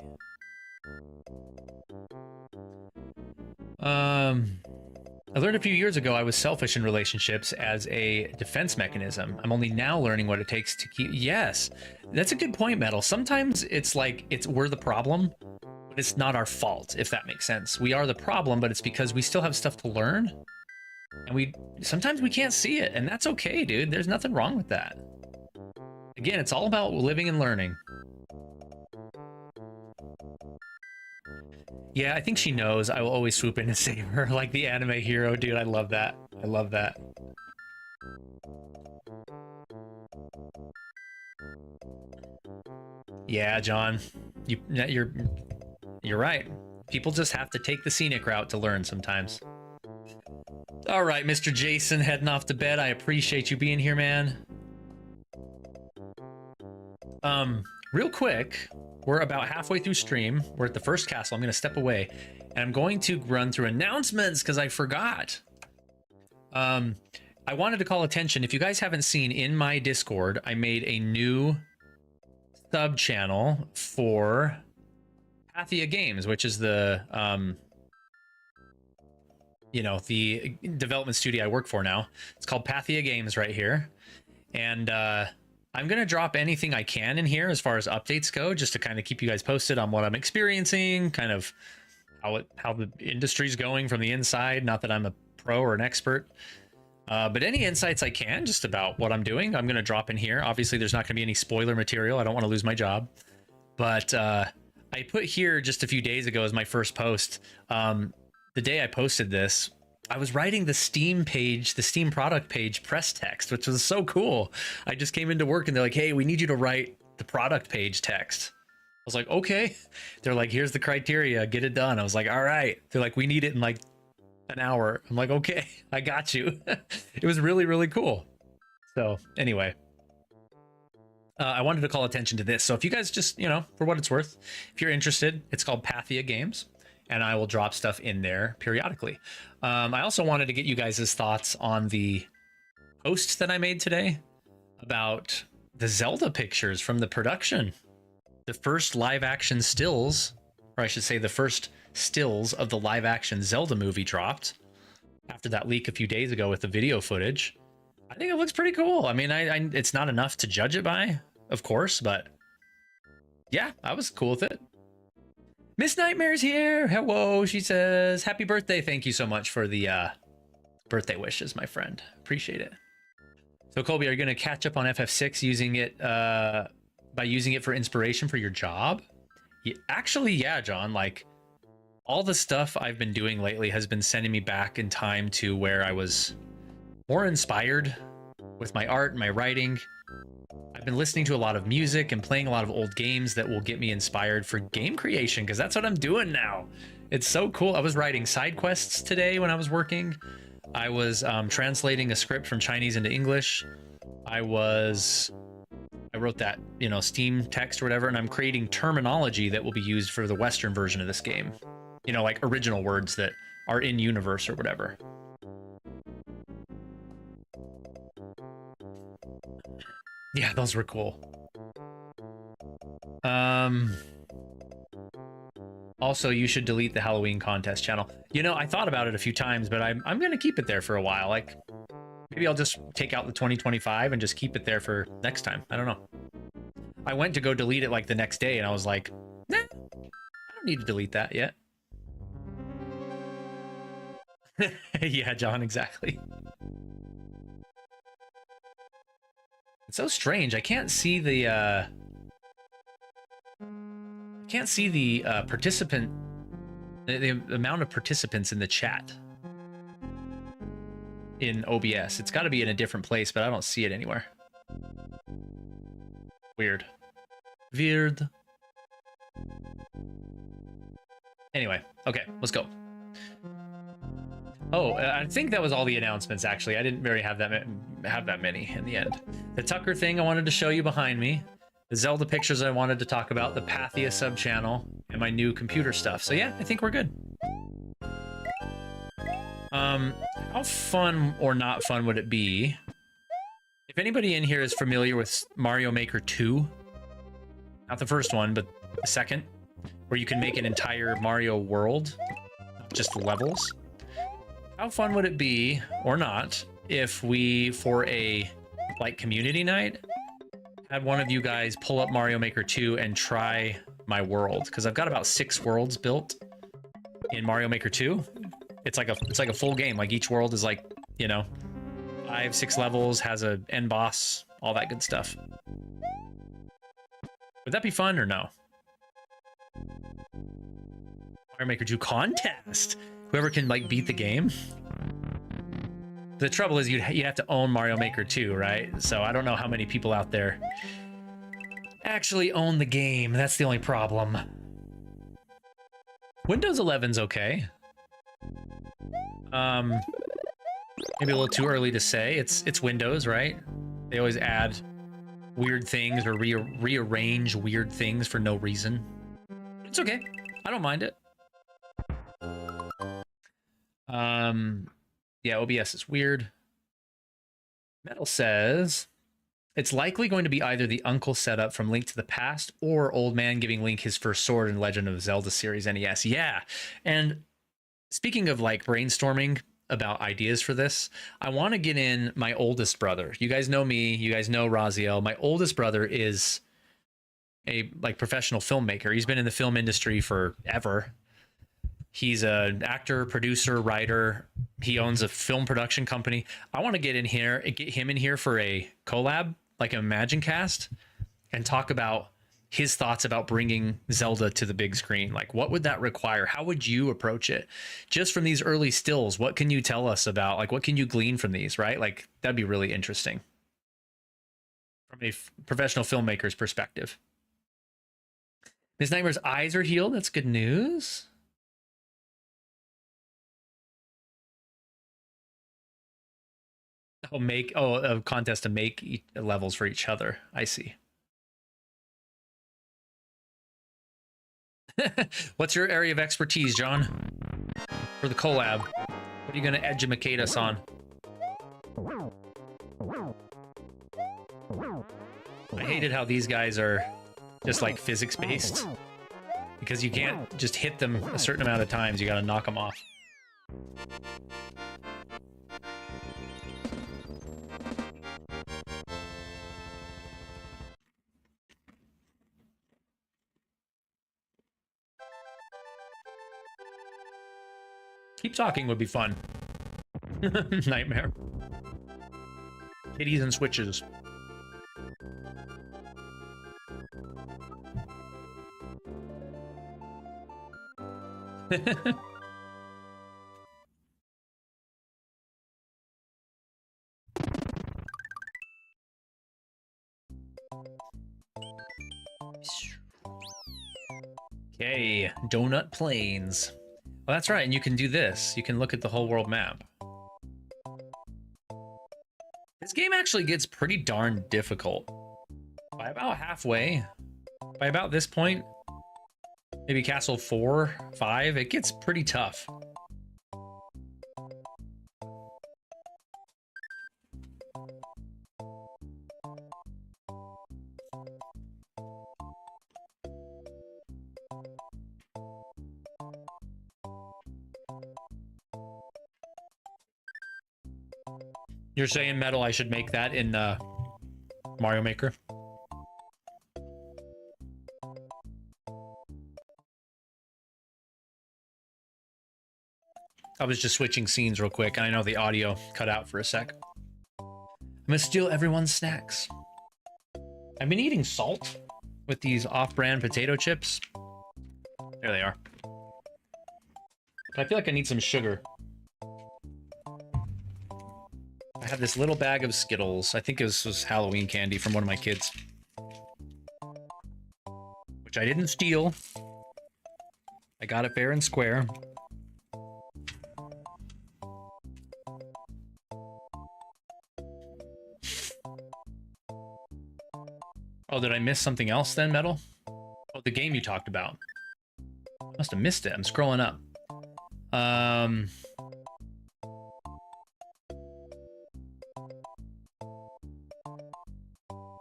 I learned a few years ago I was selfish in relationships as a defense mechanism. I'm only now learning what it takes to keep... Yes, that's a good point, Metal. Sometimes it's like we're the problem, but it's not our fault, if that makes sense. We are the problem, but it's because we still have stuff to learn. And sometimes we can't see it, and that's okay, dude. There's nothing wrong with that. Again, it's all about living and learning. Yeah, I think she knows I will always swoop in and save her, like the anime hero, dude. I love that. I love that. Yeah, John, you're right. People just have to take the scenic route to learn sometimes. All right, Mr. Jason, heading off to bed. I appreciate you being here, man. Real quick, we're about halfway through stream. We're at the first castle. I'm going to step away, and I'm going to run through announcements because I forgot. I wanted to call attention. If you guys haven't seen, in my Discord, I made a new sub channel for Pathia Games, which is the you know, the development studio I work for now. It's called Pathia Games right here, and I'm going to drop anything I can in here as far as updates go, just to kind of keep you guys posted on what I'm experiencing, kind of how the industry's going from the inside. Not that I'm a pro or an expert, but any insights I can just about what I'm doing, I'm going to drop in here. Obviously, there's not going to be any spoiler material. I don't want to lose my job. But I put here just a few days ago as my first post. The day I posted this, I was writing the Steam page, the Steam product page press text, which was so cool. I just came into work and they're like, hey, we need you to write the product page text. I was like, okay. They're like, here's the criteria, get it done. I was like, all right. They're like, we need it in like an hour. I'm like, okay, I got you. It was really, really cool. So anyway, I wanted to call attention to this. So if you guys just, you know, for what it's worth, if you're interested, it's called Pathia Games, and I will drop stuff in there periodically. I also wanted to get you guys' thoughts on the post that I made today about the Zelda pictures from the production. The first live action stills, or I should say the first stills of the live action Zelda movie dropped after that leak a few days ago with the video footage. I think it looks pretty cool. I mean, it's not enough to judge it by, of course, but yeah, I was cool with it. Miss Nightmare's here. Hello, she says. Happy birthday. Thank you so much for the birthday wishes, my friend. Appreciate it. So, Colby, are you going to catch up on FF6 using it by using it for inspiration for your job? Yeah, actually, yeah, John. Like, all the stuff I've been doing lately has been sending me back in time to where I was more inspired with my art and my writing. I've been listening to a lot of music and playing a lot of old games that will get me inspired for game creation, because that's what I'm doing now. It's so cool. I was writing side quests today when I was working. I was translating a script from Chinese into English. I wrote that, you know, Steam text or whatever, and I'm creating terminology that will be used for the Western version of this game. You know, like original words that are in universe or whatever. Yeah, those were cool. Also, you should delete the Halloween contest channel. You know, I thought about it a few times, but I'm going to keep it there for a while. Like, maybe I'll just take out the 2025 and just keep it there for next time. I don't know. I went to go delete it like the next day, and I was like, nah, I don't need to delete that yet. Yeah, John, exactly. It's so strange. I can't see the participant, the amount of participants in the chat in OBS. It's got to be in a different place, but I don't see it anywhere. Weird. Weird. Anyway, okay, let's go. Oh, I think that was all the announcements, actually. I didn't very have that many in the end. The Tucker thing I wanted to show you behind me. The Zelda pictures I wanted to talk about. The Pathia sub-channel. And my new computer stuff. So yeah, I think we're good. How fun or not fun would it be if anybody in here is familiar with Mario Maker 2? Not the first one, but the second. Where you can make an entire Mario world. Just levels. How fun would it be, or not, if we, for a, like, community night, had one of you guys pull up Mario Maker 2 and try my world? Because I've got about 6 worlds built in Mario Maker 2. It's like a full game. Like, each world is like, you know, 5, 6 levels, has a end boss, all that good stuff. Would that be fun or no? Mario Maker 2 contest! Whoever can, like, beat the game. The trouble is you'd have to own Mario Maker 2, right? So I don't know how many people out there actually own the game. That's the only problem. Windows 11's okay. Maybe a little too early to say. It's Windows, right? They always add weird things or rearrange weird things for no reason. It's okay. I don't mind it. Yeah, OBS is weird. Metal says it's likely going to be either the uncle setup from Link to the Past or Old Man giving Link his first sword in Legend of Zelda series NES. Yeah, and speaking of like brainstorming about ideas for this, I want to get in my oldest brother. You guys know me. You guys know Raziel. My oldest brother is a like professional filmmaker. He's been in the film industry forever. He's an actor, producer, writer. He owns a film production company. I want to get in here and get him in here for a collab, like an Imagine Cast, and talk about his thoughts about bringing Zelda to the big screen. Like, what would that require? How would you approach it? Just from these early stills, what can you tell us about, like, what can you glean from these, right? Like, that'd be really interesting. from a professional filmmaker's perspective. Miss Nightmare's eyes are healed. That's good news. A contest to make levels for each other. I see. What's your area of expertise, John? For the collab, what are you going to educate us on? I hated how these guys are just like physics based, because you can't just hit them a certain amount of times. You got to knock them off. Keep talking would be fun. Nightmare. Kitties and switches. Okay, Donut Plains. Well, that's right, and you can do this. You can look at the whole world map. This game actually gets pretty darn difficult. By about halfway, by about this point, maybe Castle 4, 5, it gets pretty tough. You're saying, Metal, I should make that in Mario Maker? I was just switching scenes real quick, and I know the audio cut out for a sec. I'm gonna steal everyone's snacks. I've been eating salt with these off-brand potato chips. There they are. But I feel like I need some sugar. I have this little bag of Skittles. I think this was Halloween candy from one of my kids, which I didn't steal. I got it fair and square. Oh, did I miss something else then, Metal? Oh, the game you talked about. Must have missed it. I'm scrolling up.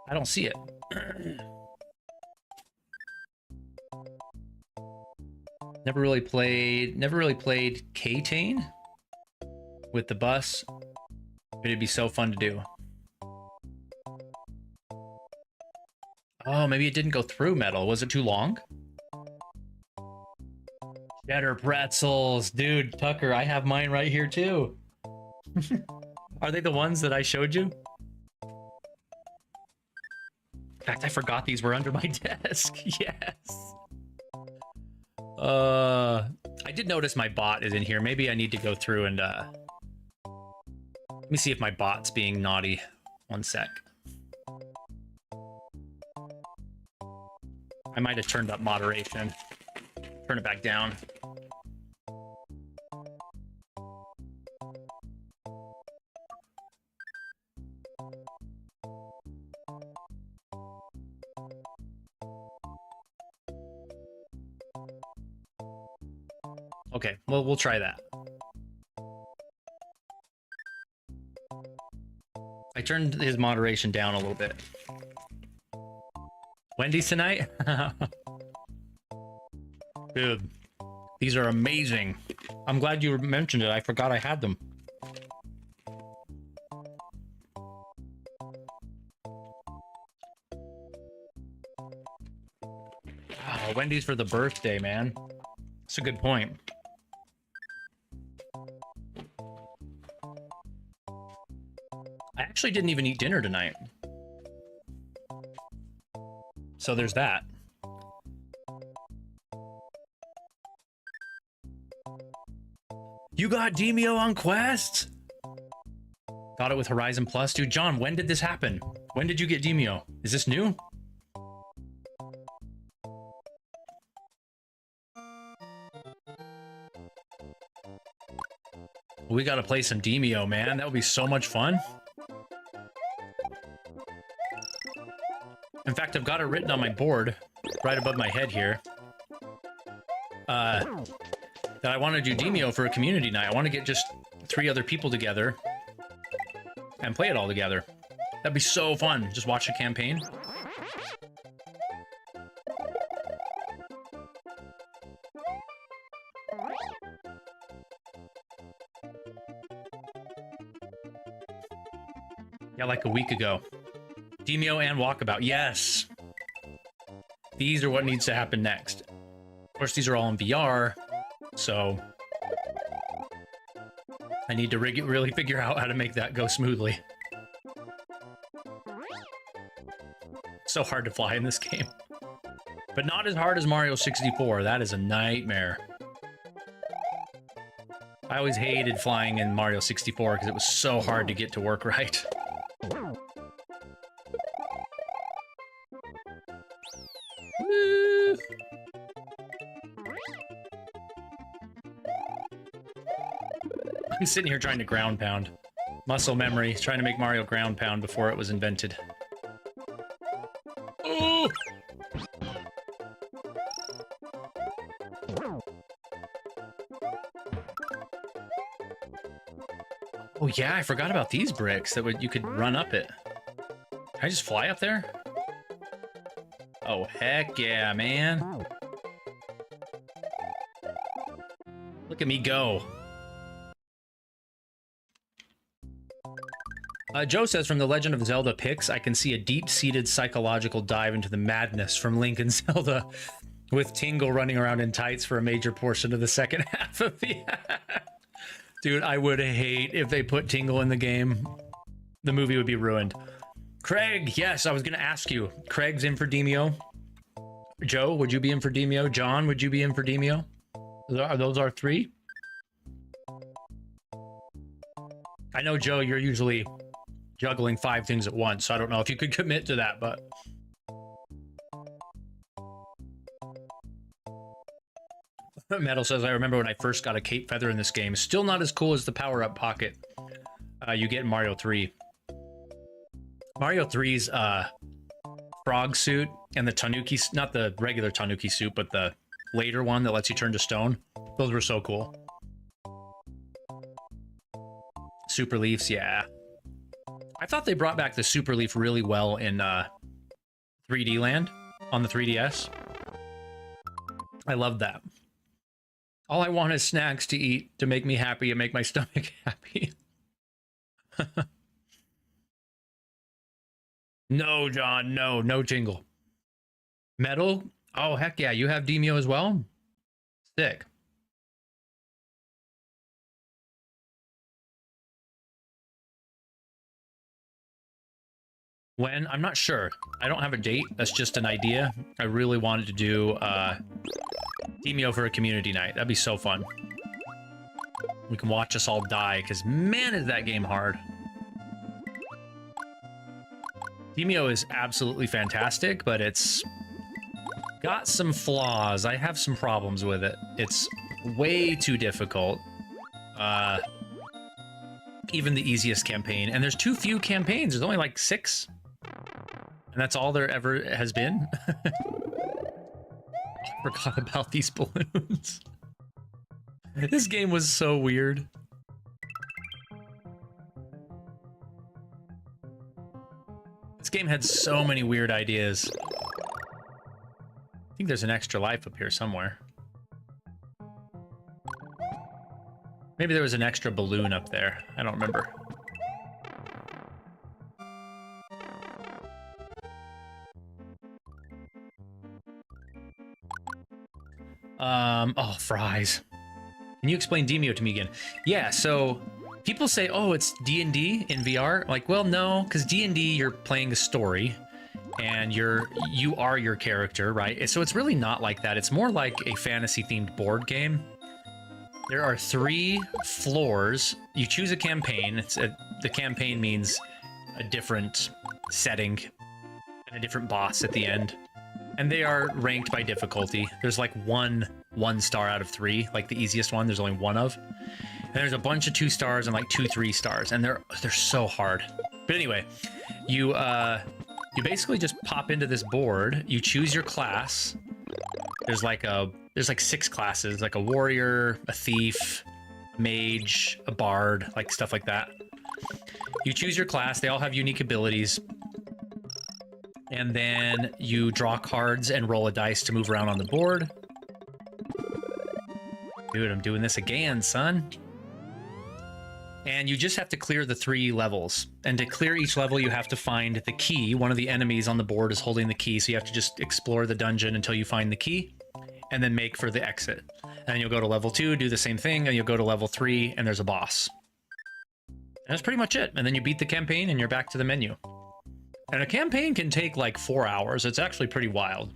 I don't see it. Never really played K-Tane with the bus. But it'd be so fun to do. Oh, maybe it didn't go through, Metal. Was it too long? Cheddar pretzels. Dude, Tucker, I have mine right here too. Are they the ones that I showed you? In fact, I forgot these were under my desk. Yes. I did notice my bot is in here. Maybe I need to go through and let me see if my bot's being naughty. One sec. I might have turned up moderation. Turn it back down. Okay, well, we'll try that. I turned his moderation down a little bit. Wendy's tonight? Dude, these are amazing. I'm glad you mentioned it. I forgot I had them. Wow, Wendy's for the birthday, man. That's a good point. I actually didn't even eat dinner tonight. So there's that. You got Demio on Quest? Got it with Horizon Plus. Dude, John, when did this happen? When did you get Demio? Is this new? We gotta play some Demio, man. That would be so much fun. In fact, I've got it written on my board, right above my head here, that I want to do Demio for a community night. I want to get just 3 other people together and play it all together. That'd be so fun. Just watch a campaign. Yeah, like a week ago. Demio and Walkabout. Yes. These are what needs to happen next. Of course, these are all in VR, so I need to really figure out how to make that go smoothly. So hard to fly in this game. But not as hard as Mario 64. That is a nightmare. I always hated flying in Mario 64 because it was so hard to get to work right. Woo. I'm sitting here trying to ground pound. Muscle memory, trying to make Mario ground pound before it was invented. Oh! Oh yeah, I forgot about these bricks that you could run up it. Can I just fly up there? Oh, heck yeah, man. Look at me go. Joe says, from The Legend of Zelda pics, I can see a deep-seated psychological dive into the madness from Link and Zelda, with Tingle running around in tights for a major portion of the second half of the... Dude, I would hate if they put Tingle in the game. The movie would be ruined. Craig, yes, I was going to ask you. Craig's in for Demio. Joe, would you be in for Demio? John, would you be in for Demio? Are those our 3? I know, Joe, you're usually juggling 5 things at once, so I don't know if you could commit to that, but... Metal says, I remember when I first got a cape feather in this game. Still not as cool as the power-up pocket you get in Mario 3. Mario 3's frog suit and the Tanuki, not the regular Tanuki suit, but the later one that lets you turn to stone. Those were so cool. Super Leafs, yeah. I thought they brought back the Super Leaf really well in 3D Land on the 3DS. I loved that. All I want is snacks to eat to make me happy and make my stomach happy. No, John, no Tingle. Metal? Oh, heck yeah, you have Demio as well? Sick. When? I'm not sure. I don't have a date. That's just an idea. I really wanted to do Demio for a community night. That'd be so fun. We can watch us all die, because man, is that game hard. Demio is absolutely fantastic, but it's got some flaws. I have some problems with it. It's way too difficult. Even the easiest campaign. And there's too few campaigns. There's only like 6. And that's all there ever has been. I forgot about these balloons. This game was so weird. This game had so many weird ideas. I think there's an extra life up here somewhere. Maybe there was an extra balloon up there. I don't remember. Oh, fries. Can you explain Demio to me again? Yeah, so people say, oh, it's D&D in VR. Like, well, no, because D&D, you're playing a story and you are your character, right? So it's really not like that. It's more like a fantasy-themed board game. There are 3 floors. You choose a campaign. the campaign means a different setting and a different boss at the end. And they are ranked by difficulty. There's like one star out of 3, like the easiest one. There's only one of. And there's a bunch of 2 stars and like 2 3 stars, and they're so hard. But anyway, you basically just pop into this board. You choose your class. There's like 6 classes, like a warrior, a thief, a mage, a bard, like stuff like that. You choose your class. They all have unique abilities. And then you draw cards and roll a dice to move around on the board. Dude, I'm doing this again, son. And you just have to clear the 3 levels. And to clear each level, you have to find the key. One of the enemies on the board is holding the key, so you have to just explore the dungeon until you find the key, and then make for the exit. And you'll go to level 2, do the same thing, and you'll go to level 3, and there's a boss. And that's pretty much it. And then you beat the campaign, and you're back to the menu. And a campaign can take like 4 hours. It's actually pretty wild.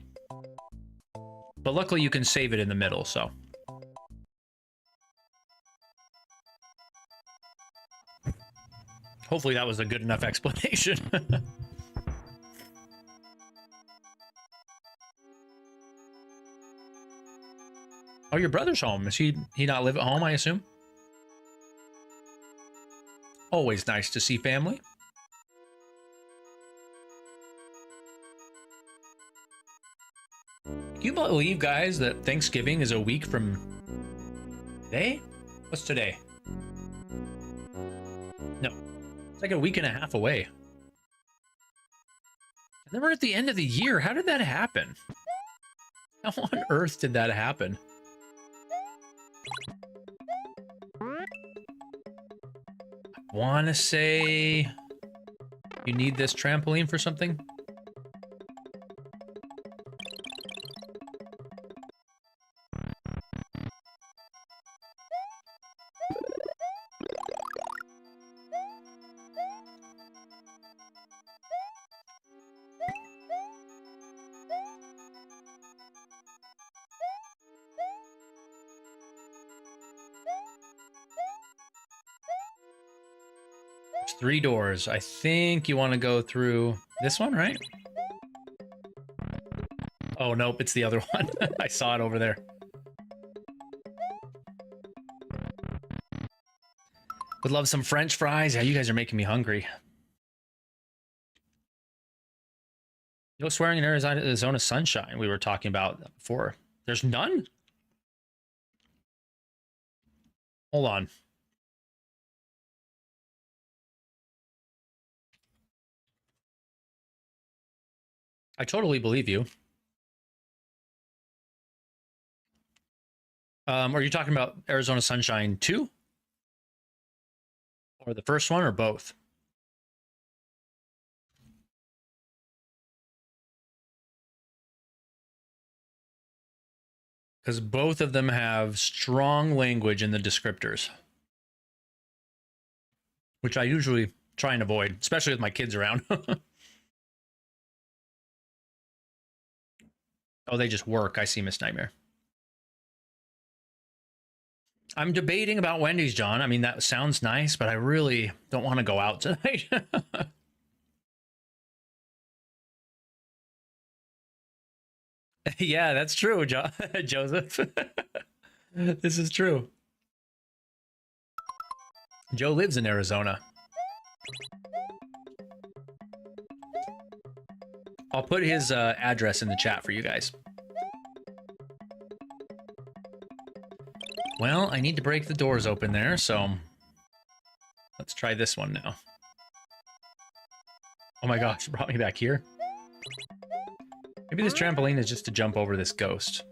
But luckily you can save it in the middle, so. Hopefully that was a good enough explanation. Oh, your brother's home. Is he not live at home, I assume? Always nice to see family. Can you believe, guys, that Thanksgiving is a week from today? What's today? No. It's like a week and a half away. And then we're at the end of the year. How did that happen? How on earth did that happen? I want to say you need this trampoline for something. There's 3 doors. I think you want to go through this one, right? Oh, nope, it's the other one. I saw it over there. Would love some French fries. Yeah, you guys are making me hungry. No swearing in Arizona Sunshine we were talking about before. There's none? Hold on. I totally believe you. Are you talking about Arizona Sunshine 2? Or the first one, or both? Because both of them have strong language in the descriptors, which I usually try and avoid, especially with my kids around. Oh, they just work. I see, Miss Nightmare. I'm debating about Wendy's, John. I mean, that sounds nice, but I really don't want to go out tonight. Yeah, that's true, Joseph. This is true. Joe lives in Arizona. I'll put his address in the chat for you guys. Well, I need to break the doors open there, so let's try this one now. Oh my gosh, it brought me back here. Maybe this trampoline is just to jump over this ghost.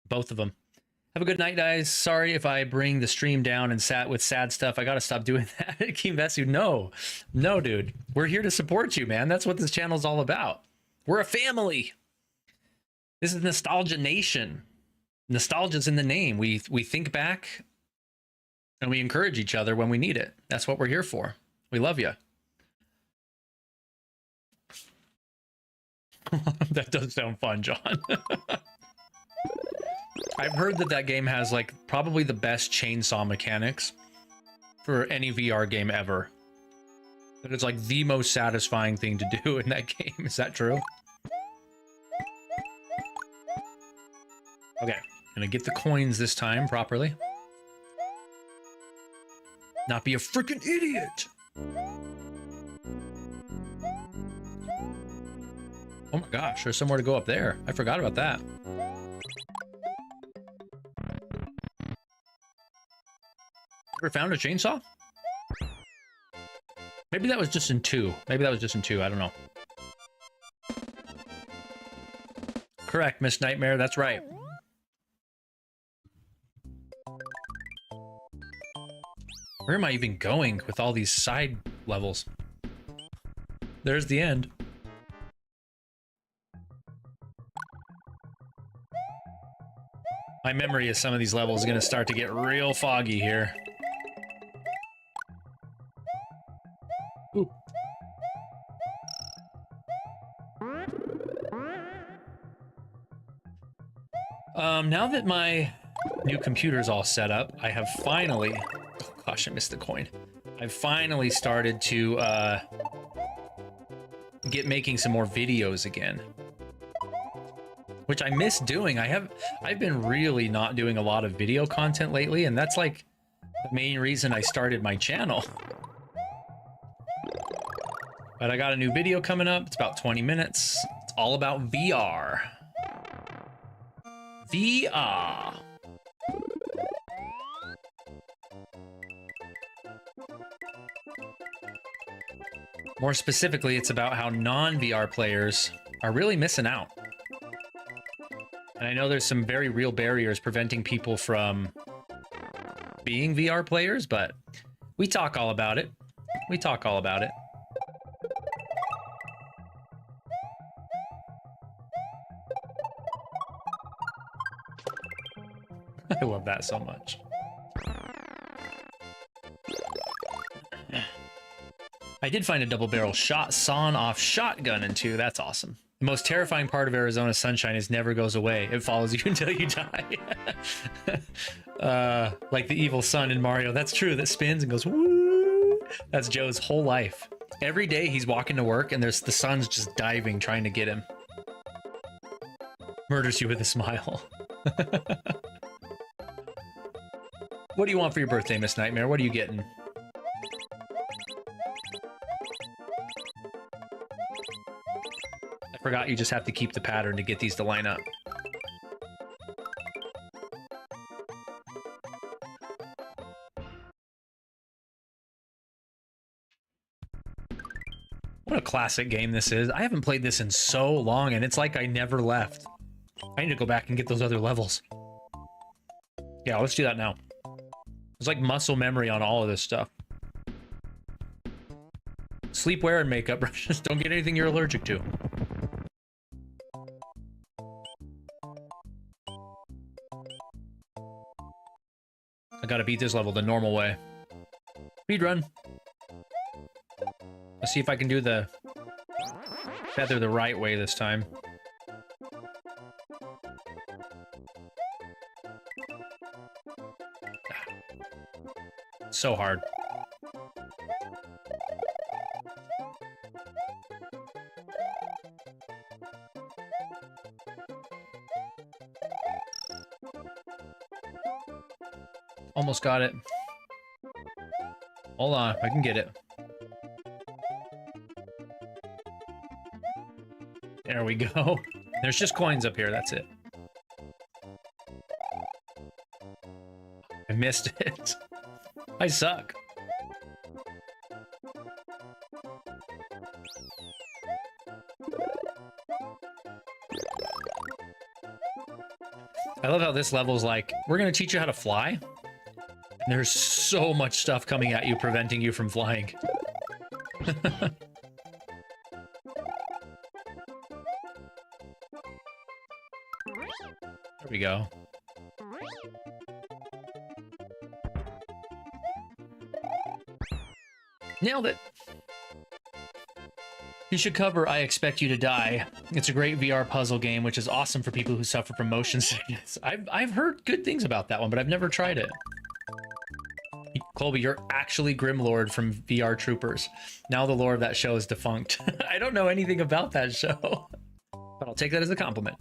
Both of them. Have a good night, guys. Sorry if I bring the stream down and sat with sad stuff. I gotta stop doing that. Kimvesu, no, dude. We're here to support you, man. That's what this channel's all about. We're a family. This is Nostalgia Nation. Nostalgia's in the name. We think back and we encourage each other when we need it. That's what we're here for. We love you. That does sound fun, John. I've heard that that game has like probably the best chainsaw mechanics for any VR game ever. That it's like the most satisfying thing to do in that game. Is that true? Okay, gonna get the coins this time properly. Not be a freaking idiot. Oh my gosh, there's somewhere to go up there. I forgot about that. Ever found a chainsaw? Maybe that was just in 2. Maybe that was just in 2. I don't know. Correct, Miss Nightmare. That's right. Where am I even going with all these side levels? There's the end. My memory of some of these levels is going to start to get real foggy here. Ooh. Now that my new computer's all set up, I have finally... Oh gosh, I missed the coin. I've finally started to get making some more videos again. Which I miss doing. I've been really not doing a lot of video content lately, and that's like the main reason I started my channel. But I got a new video coming up. It's about 20 minutes. It's all about VR. VR. More specifically, it's about how non-VR players are really missing out. And I know there's some very real barriers preventing people from being VR players, but we talk all about it. We talk all about it. I love that so much. I did find a double-barrel sawn-off shotgun in 2. That's awesome. The most terrifying part of Arizona sunshine is never goes away. It follows you until you die. Like the evil sun in Mario. That's true. That spins and goes, woo. That's Joe's whole life. Every day he's walking to work and the sun's just diving, trying to get him. Murders you with a smile. What do you want for your birthday, Miss Nightmare? What are you getting? I forgot you just have to keep the pattern to get these to line up. What a classic game this is. I haven't played this in so long, and it's like I never left. I need to go back and get those other levels. Yeah, let's do that now. It's like muscle memory on all of this stuff. Sleepwear and makeup brushes. Don't get anything you're allergic to. I gotta beat this level the normal way. Speedrun. Let's see if I can do the feather the right way this time. So hard. Almost got it. Hold on, I can get it. There we go. There's just coins up here, that's it. I missed it. I suck. I love how this level's like, we're gonna teach you how to fly. And there's so much stuff coming at you, preventing you from flying. There we go. Nailed it. You should cover I Expect You to Die. It's a great VR puzzle game, which is awesome for people who suffer from motion sickness. I've heard good things about that one, but I've never tried it. Colby, you're actually Grimlord from VR Troopers. Now the lore of that show is defunct. I don't know anything about that show, but I'll take that as a compliment.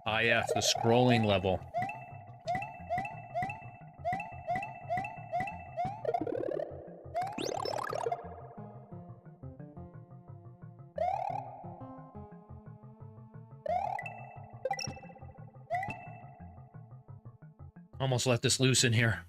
IF, the scrolling level. Almost let this loose in here.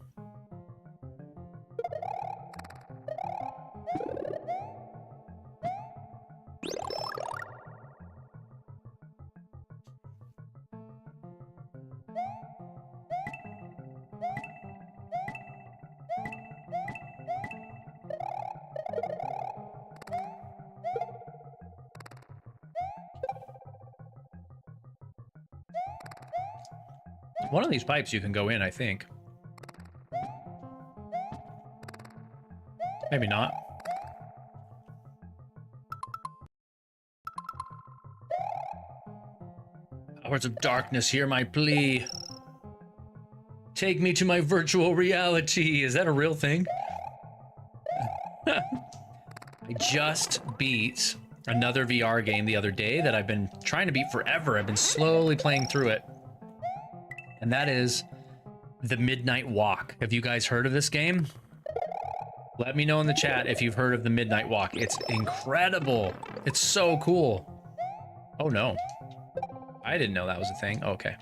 One of these pipes you can go in, I think. Maybe not. Powers of darkness, hear my plea. Take me to my virtual reality. Is that a real thing? I just beat another VR game the other day that I've been trying to beat forever. I've been slowly playing through it. And that is The Midnight Walk. Have you guys heard of this game? Let me know in the chat if you've heard of The Midnight Walk. It's incredible. It's so cool. Oh no. I didn't know that was a thing. Okay.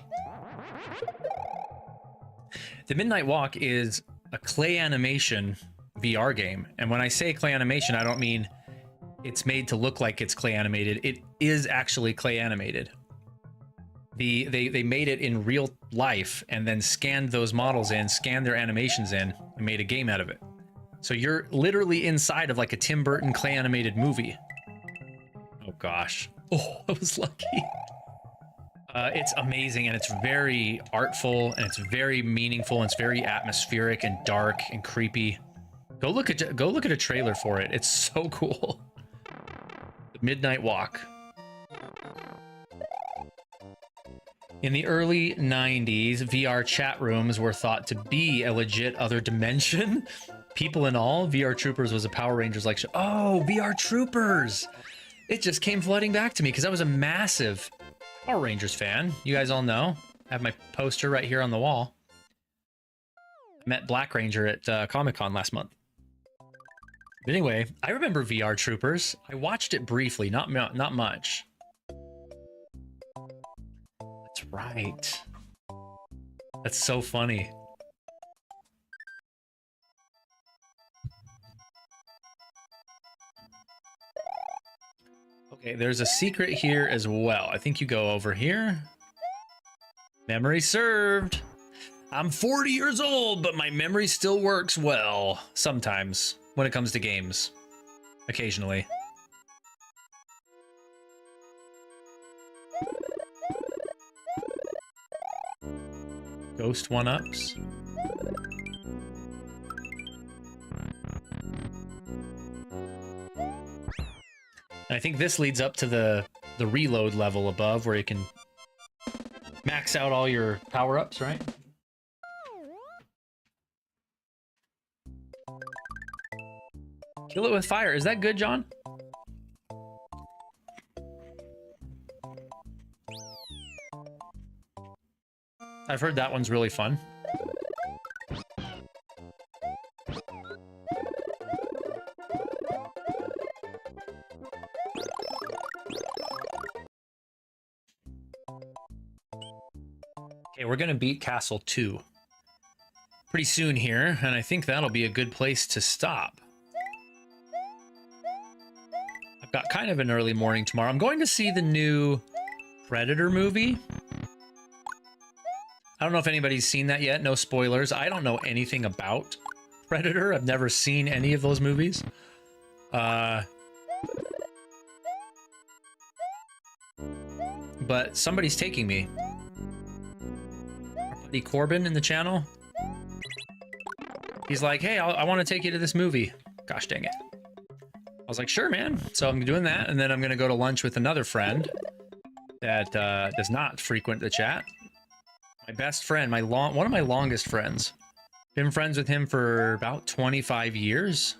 The Midnight Walk is a clay animation VR game. And when I say clay animation, I don't mean it's made to look like it's clay animated. It is actually clay animated. They made it in real life and then scanned those models in, scanned their animations in, and made a game out of it. So you're literally inside of like a Tim Burton clay animated movie. Oh gosh. Oh, I was lucky. It's amazing, and it's very artful, and it's very meaningful, and it's very atmospheric and dark and creepy. Go look at a trailer for it. It's so cool. The Midnight Walk. In the early 90s, VR chat rooms were thought to be a legit other dimension. People in all, VR Troopers was a Power Rangers-like show. Oh, VR Troopers! It just came flooding back to me because I was a massive Power Rangers fan. You guys all know. I have my poster right here on the wall. I met Black Ranger at Comic-Con last month. But anyway, I remember VR Troopers. I watched it briefly, not much. That's right. That's so funny. Okay, there's a secret here as well. I think you go over here. Memory served. I'm 40 years old, but my memory still works well. Sometimes, when it comes to games. Occasionally. Ghost 1-ups. And I think this leads up to the reload level above where you can max out all your power-ups, right? Kill it with fire. Is that good, John? I've heard that one's really fun. Okay, we're gonna beat Castle 2 pretty soon here, and I think that'll be a good place to stop. I've got kind of an early morning tomorrow. I'm going to see the new Predator movie. I don't know if anybody's seen that yet. No spoilers. I don't know anything about Predator. I've never seen any of those movies. But somebody's taking me. Our buddy Corbin in the channel. He's like, hey, I want to take you to this movie. Gosh dang it. I was like, sure, man. So I'm doing that, and then I'm going to go to lunch with another friend that does not frequent the chat. My best friend, one of my longest friends. Been friends with him for about 25 years.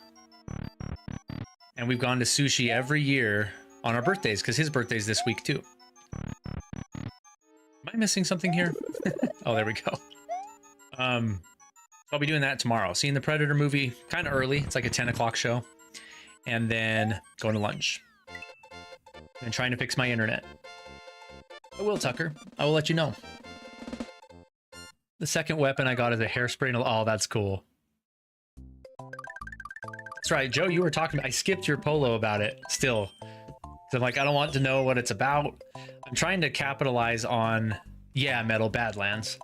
And we've gone to sushi every year on our birthdays, because his birthday's this week too. Am I missing something here? Oh, there we go. I'll be doing that tomorrow. Seeing the Predator movie kind of early. It's like a 10 o'clock show. And then going to lunch. And trying to fix my internet. I will, Tucker. I will let you know. The second weapon I got is a hairspray. Oh, that's cool. That's right, Joe, you were talking. I skipped your polo about it still. So I'm like, I don't want to know what it's about. I'm trying to capitalize on, yeah, Metal Badlands.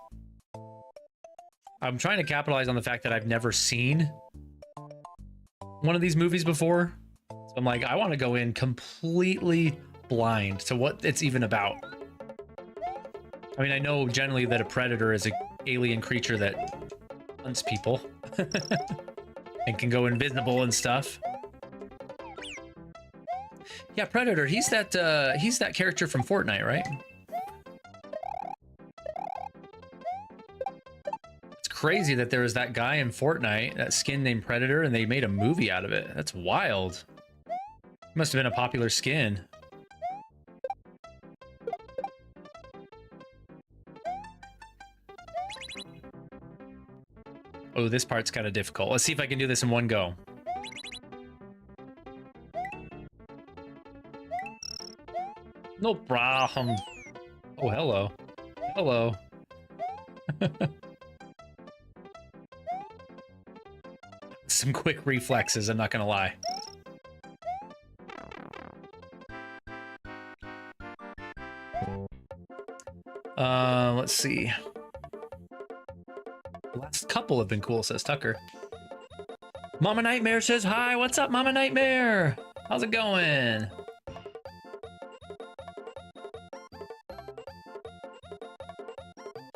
I'm trying to capitalize on the fact that I've never seen one of these movies before. So I'm like, I want to go in completely blind to what it's even about. I mean, I know generally that a predator is an alien creature that hunts people and can go invisible and stuff. Yeah, Predator, he's that character from Fortnite, right? It's crazy that there was that guy in Fortnite, that skin named Predator, and they made a movie out of it. That's wild. Must have been a popular skin. Oh, this part's kind of difficult. Let's see if I can do this in one go. No problem. Oh, hello. Hello. Some quick reflexes, I'm not gonna lie. Let's see. The last couple have been cool, says Tucker. Mama Nightmare says hi. What's up, Mama Nightmare? How's it going?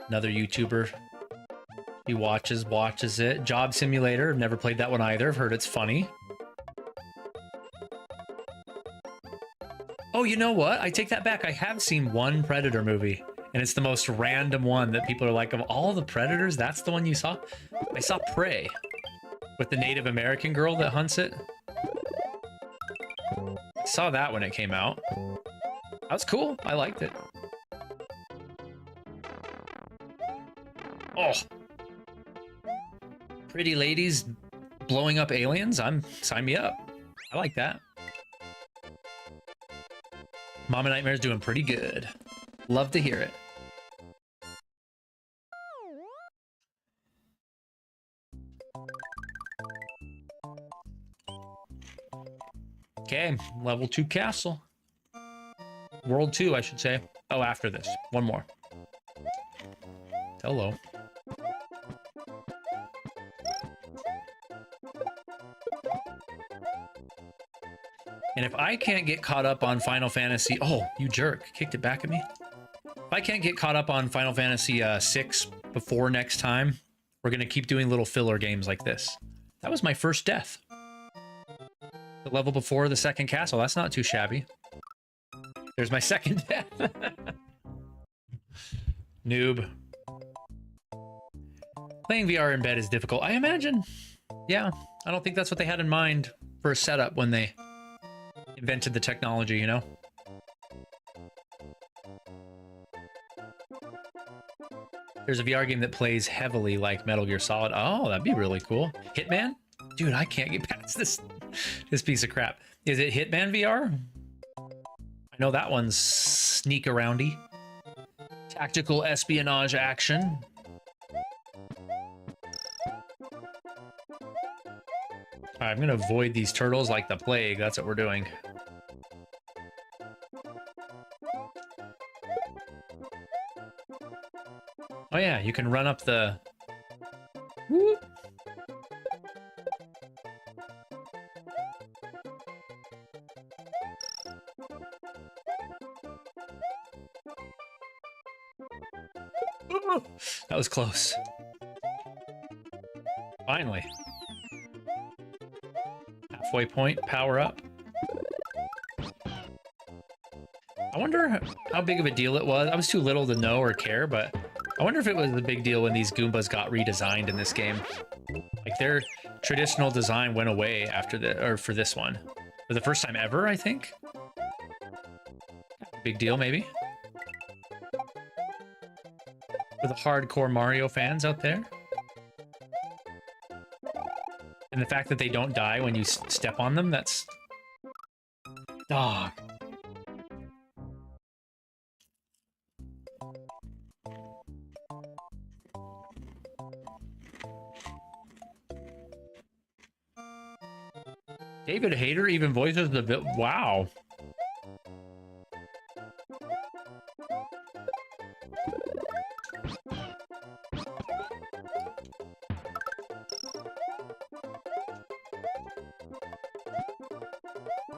Another YouTuber. He watches it. Job Simulator. I've never played that one either. I've heard it's funny. Oh, you know what? I take that back. I have seen one Predator movie, and it's the most random one that people are like, of all the Predators, that's the one you saw? I saw Prey with the Native American girl that hunts it. I saw that when it came out. That was cool. I liked it. Oh. Pretty ladies blowing up aliens? Sign me up. I like that. Mama Nightmare's doing pretty good. Love to hear it. Okay, level 2 castle. World 2, I should say. Oh, after this. One more. Hello. And if I can't get caught up on Final Fantasy... Oh, you jerk. Kicked it back at me. If I can't get caught up on Final Fantasy 6 before next time, we're going to keep doing little filler games like this. That was my first death. The level before the second castle. That's not too shabby. There's my second death. Noob. Playing VR in bed is difficult. I imagine. Yeah, I don't think that's what they had in mind for a setup when they invented the technology, you know? There's a VR game that plays heavily like Metal Gear Solid. Oh, that'd be really cool. Hitman? Dude, I can't get past this piece of crap. Is it Hitman VR? I know that one's sneak aroundy. Tactical espionage action. All right, I'm gonna avoid these turtles like the plague. That's what we're doing. Oh yeah, you can run up the... Whoop. That was close. Finally. Halfway point, power up. I wonder how big of a deal it was. I was too little to know or care, but I wonder if it was a big deal when these Goombas got redesigned in this game. Like their traditional design went away after for this one. For the first time ever, I think. Big deal, maybe. For the hardcore Mario fans out there. And the fact that they don't die when you step on them, that's... Dog. David Hayter even voices the... Wow.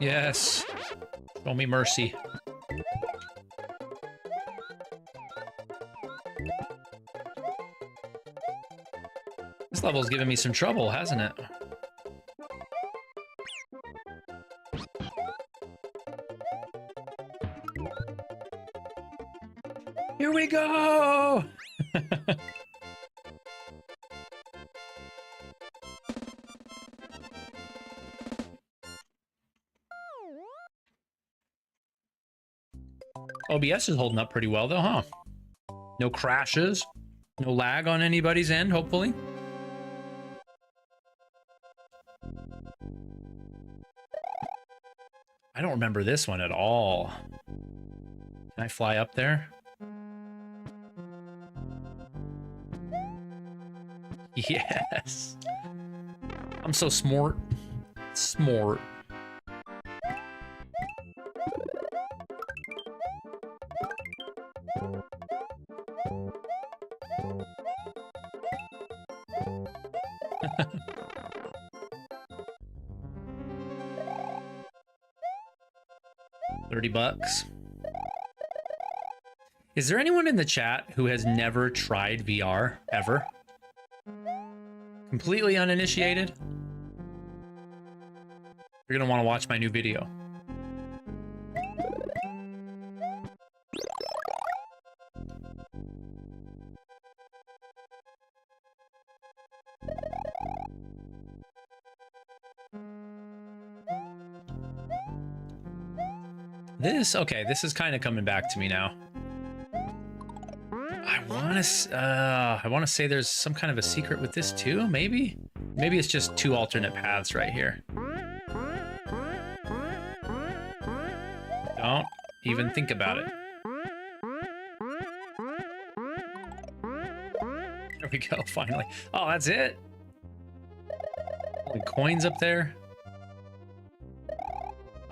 Yes. Show me mercy. This level's giving me some trouble, hasn't it? Here we go! OBS is holding up pretty well though, huh? No crashes, no lag on anybody's end, hopefully. I don't remember this one at all. Can I fly up there? Yes. I'm so smart. Smart. $30. Is there anyone in the chat who has never tried VR ever? Completely uninitiated? You're gonna want to watch my new video. Okay, this is kind of coming back to me now. I want to say there's some kind of a secret with this too, maybe? Maybe it's just two alternate paths right here. Don't even think about it. There we go, finally. Oh, that's it? The coins up there?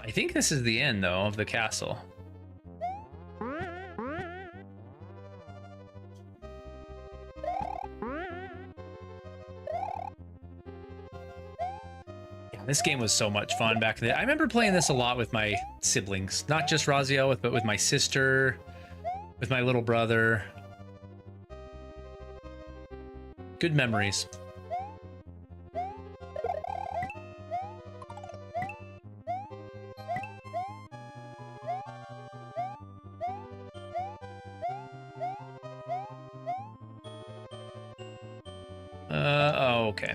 I think this is the end, though, of the castle. Yeah, this game was so much fun back then. I remember playing this a lot with my siblings. Not just Raziel, but with my sister, with my little brother. Good memories. Oh, okay.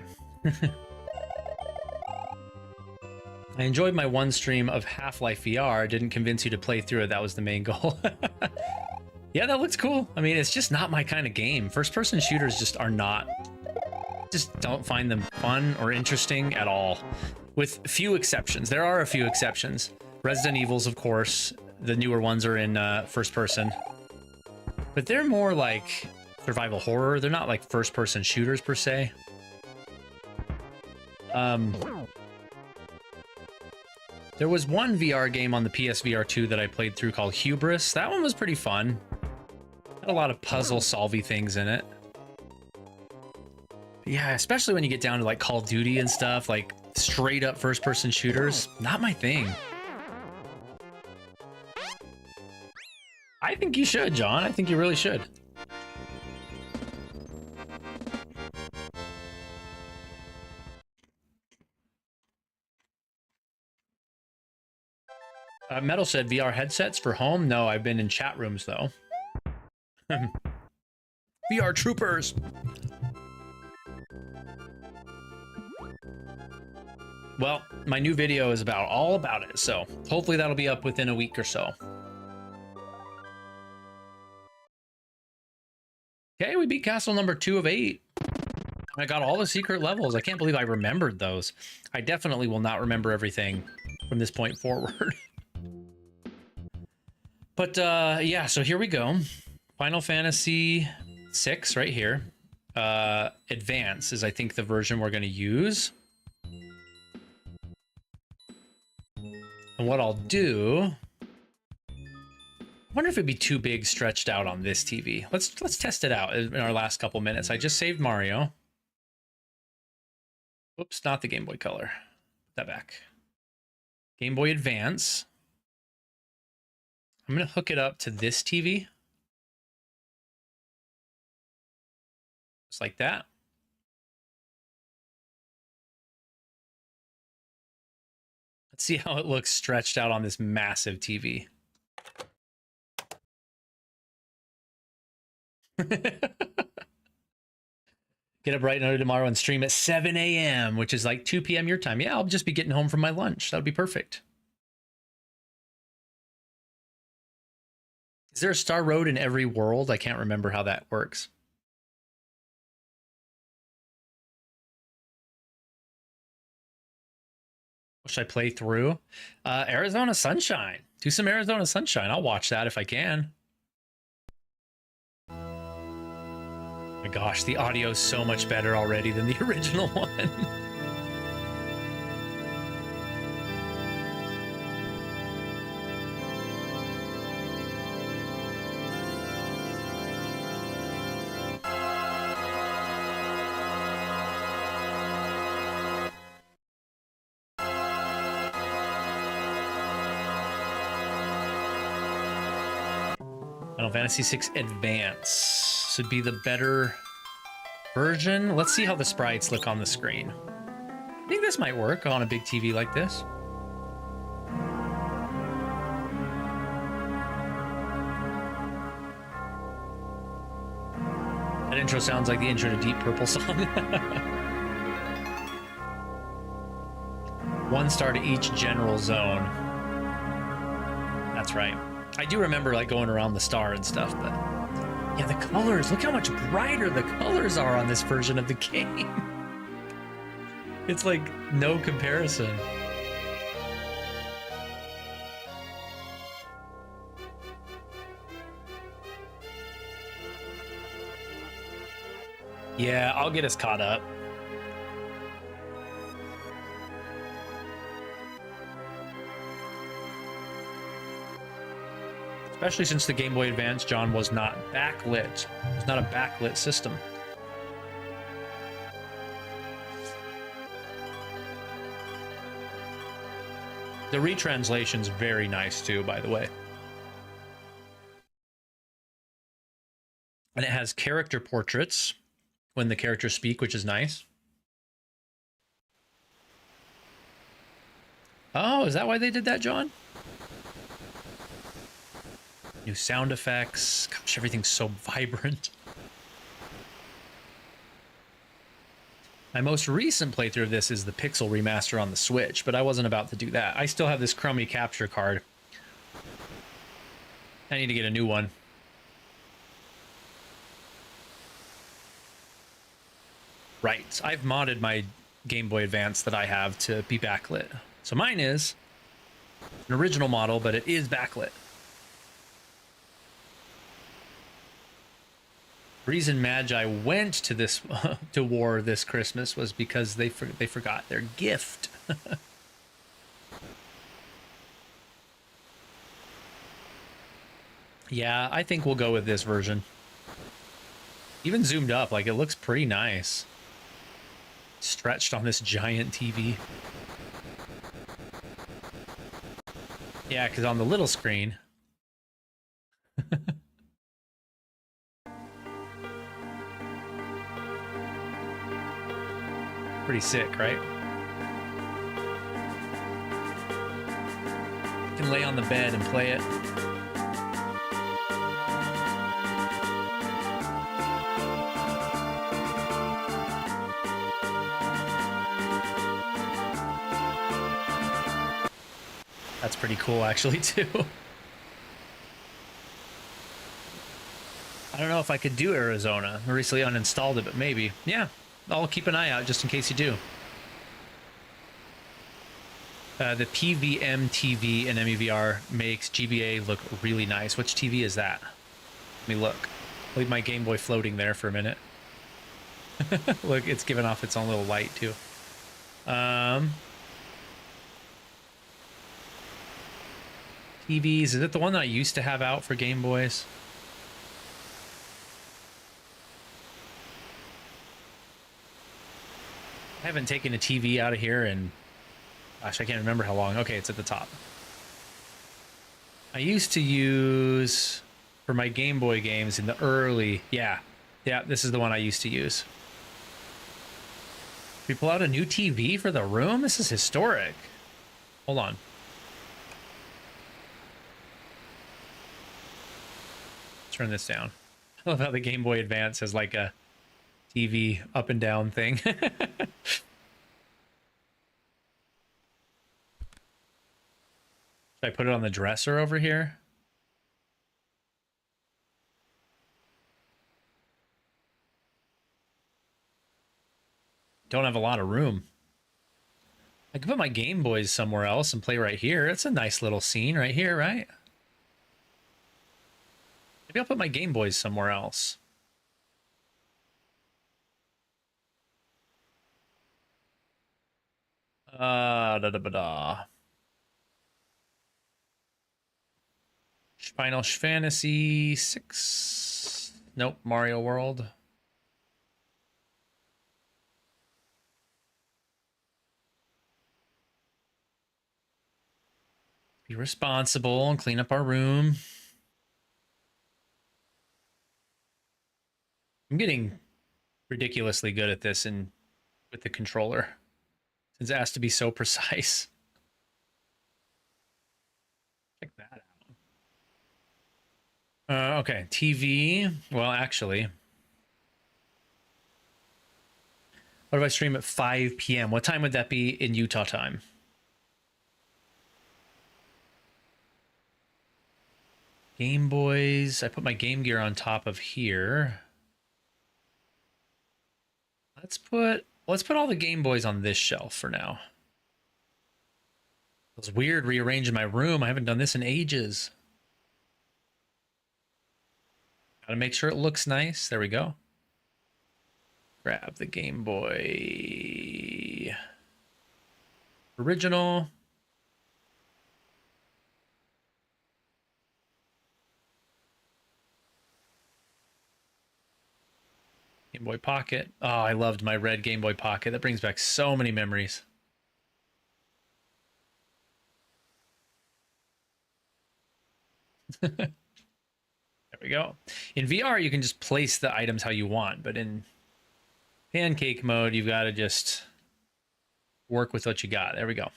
I enjoyed my one stream of Half-Life VR. Didn't convince you to play through it. That was the main goal. Yeah, that looks cool. I mean, it's just not my kind of game. First-person shooters just are not... Just don't find them fun or interesting at all. With few exceptions. There are a few exceptions. Resident Evils, of course. The newer ones are in first-person. But they're more like... survival horror. They're not like first-person shooters per se. There was one VR game on the PSVR 2 that I played through called Hubris. That one was pretty fun. Had a lot of puzzle-solvy things in it. Yeah, especially when you get down to like Call of Duty and stuff, like straight-up first-person shooters. Not my thing. I think you should, John. I think you really should. Metal said VR headsets for home. No, I've been in chat rooms though. VR troopers. Well, my new video is all about it, so hopefully that'll be up within a week or so. Okay, we beat castle number 2 of 8. I got all the secret levels. I can't believe I remembered those. I definitely will not remember everything from this point forward. But yeah, so here we go. Final Fantasy 6 right here. Advance is, I think, the version we're going to use. And what I'll do, I wonder if it'd be too big stretched out on this TV. Let's test it out in our last couple minutes. I just saved Mario. Whoops, not the Game Boy Color. Put that back. Game Boy Advance. I'm going to hook it up to this TV. Just like that. Let's see how it looks stretched out on this massive TV. Get up bright and early tomorrow and stream at 7 a.m., which is like 2 p.m. your time. Yeah, I'll just be getting home from my lunch. That would be perfect. Is there a Star Road in every world? I can't remember how that works. What should I play through? Arizona Sunshine. Do some Arizona Sunshine. I'll watch that if I can. My gosh, the audio is so much better already than the original one. Final Fantasy VI Advance would be the better version. Let's see how the sprites look on the screen. I think this might work on a big TV like this. That intro sounds like the intro to Deep Purple song. 1 star to each general zone. That's right. I do remember like going around the star and stuff, but yeah, the colors, look how much brighter the colors are on this version of the game. It's like no comparison. Yeah, I'll get us caught up. Especially since the Game Boy Advance, John, was not backlit. It was not a backlit system. The retranslation's very nice too, by the way. And it has character portraits when the characters speak, which is nice. Oh, is that why they did that, John? New sound effects. Gosh, everything's so vibrant. My most recent playthrough of this is the Pixel remaster on the Switch, but I wasn't about to do that. I still have this crummy capture card. I need to get a new one. Right. I've modded my Game Boy Advance that I have to be backlit. So mine is an original model, but it is backlit. Reason Magi went to this to war this Christmas was because they forgot their gift. Yeah, I think we'll go with this version. Even zoomed up, like it looks pretty nice. Stretched on this giant TV. Yeah, because on the little screen. Pretty sick, right? can lay on the bed and play it. That's pretty cool, actually, too. I don't know if I could do Arizona. I recently uninstalled it, but maybe. Yeah, I'll keep an eye out just in case you do. The PVM TV and MEVR makes GBA look really nice. Which TV is that? Let me look. Leave my Game Boy floating there for a minute. Look, it's giving off its own little light, too. TVs, is it the one that I used to have out for Game Boys? I haven't taken a TV out of here in, gosh, I can't remember how long. Okay, it's at the top. I used to use, for my Game Boy games in the early, yeah, this is the one I used to use. We pull out a new TV for the room? This is historic. Hold on. Turn this down. I love how the Game Boy Advance has like a TV up and down thing. Should I put it on the dresser over here? Don't have a lot of room. I could put my Game Boys somewhere else and play right here. It's a nice little scene right here, right? Maybe I'll put my Game Boys somewhere else. Final Fantasy 6. Nope, Mario World. Be responsible and clean up our room. I'm getting ridiculously good at this and with the controller. Since it has to be so precise. Check that out. Okay, TV. Well, actually, what if I stream at 5 p.m.? What time would that be in Utah time? Game Boys. I put my Game Gear on top of here. Let's put all the Game Boys on this shelf for now. It was weird rearranging my room. I haven't done this in ages. Gotta make sure it looks nice. There we go. Grab the Game Boy original. Game Boy Pocket. Oh, I loved my red Game Boy Pocket. That brings back so many memories. There we go. In VR, you can just place the items how you want, but in pancake mode, you've got to just work with what you got. There we go.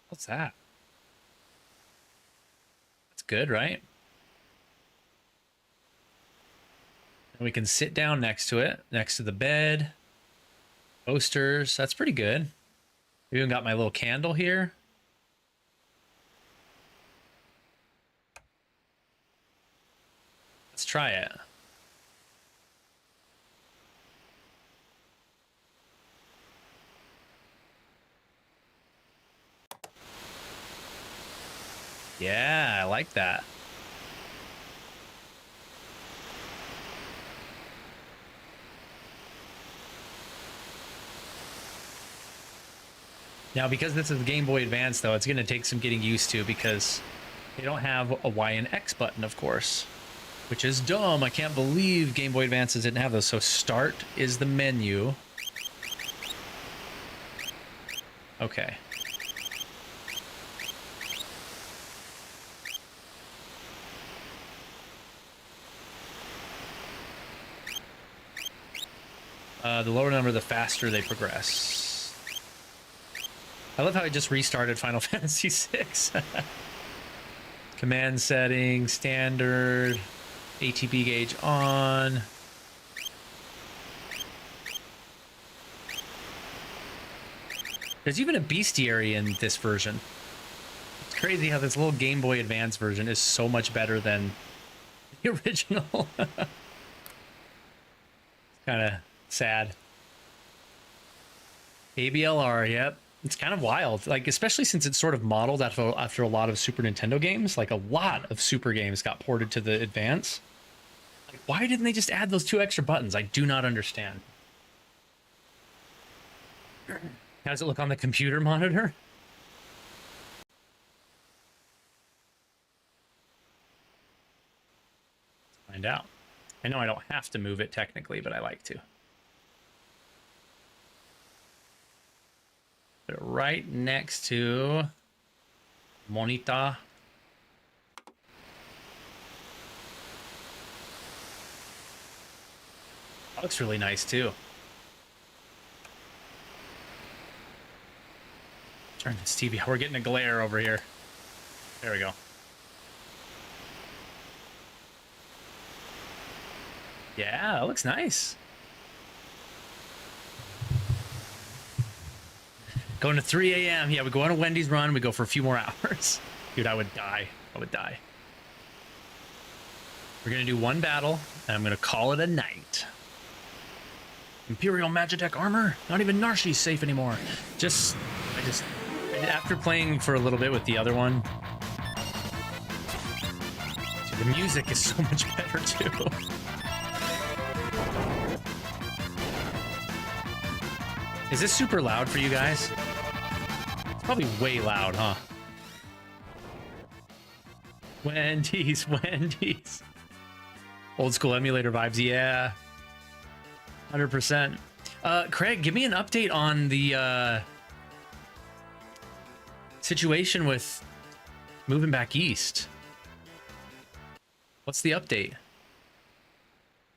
What's that? That's good, right? And we can sit down next to it, next to the bed. Posters. That's pretty good. We even got my little candle here. Let's try it. Yeah, I like that. Now, because this is the Game Boy Advance, though, it's going to take some getting used to because they don't have a Y and X button, of course, which is dumb. I can't believe Game Boy Advances didn't have those. So start is the menu. Okay. The lower number, the faster they progress. I love how I just restarted Final Fantasy VI. Command settings, standard, ATB gauge on. There's even a bestiary in this version. It's crazy how this little Game Boy Advance version is so much better than the original. Kind of sad. ABLR, yep. It's kind of wild, like especially since it's sort of modeled after a lot of Super Nintendo games. Like a lot of Super games got ported to the Advance. Like, why didn't they just add those 2 extra buttons? I do not understand. How does it look on the computer monitor? Let's find out. I know I don't have to move it technically, but I like to. Put it right next to monitor. That looks really nice too. Turn this TV. We're getting a glare over here. There we go. Yeah, that looks nice. Going to 3 a.m. Yeah, we go on a Wendy's run. We go for a few more hours. Dude, I would die. I would die. We're going to do 1 battle, and I'm going to call it a night. Imperial Magitech armor? Not even Narshi's safe anymore. After playing for a little bit with the other one, dude, the music is so much better too. Is this super loud for you guys? It's probably way loud, huh? Wendy's, Wendy's. Old school emulator vibes, yeah. 100%. Craig, give me an update on the situation with moving back east. What's the update?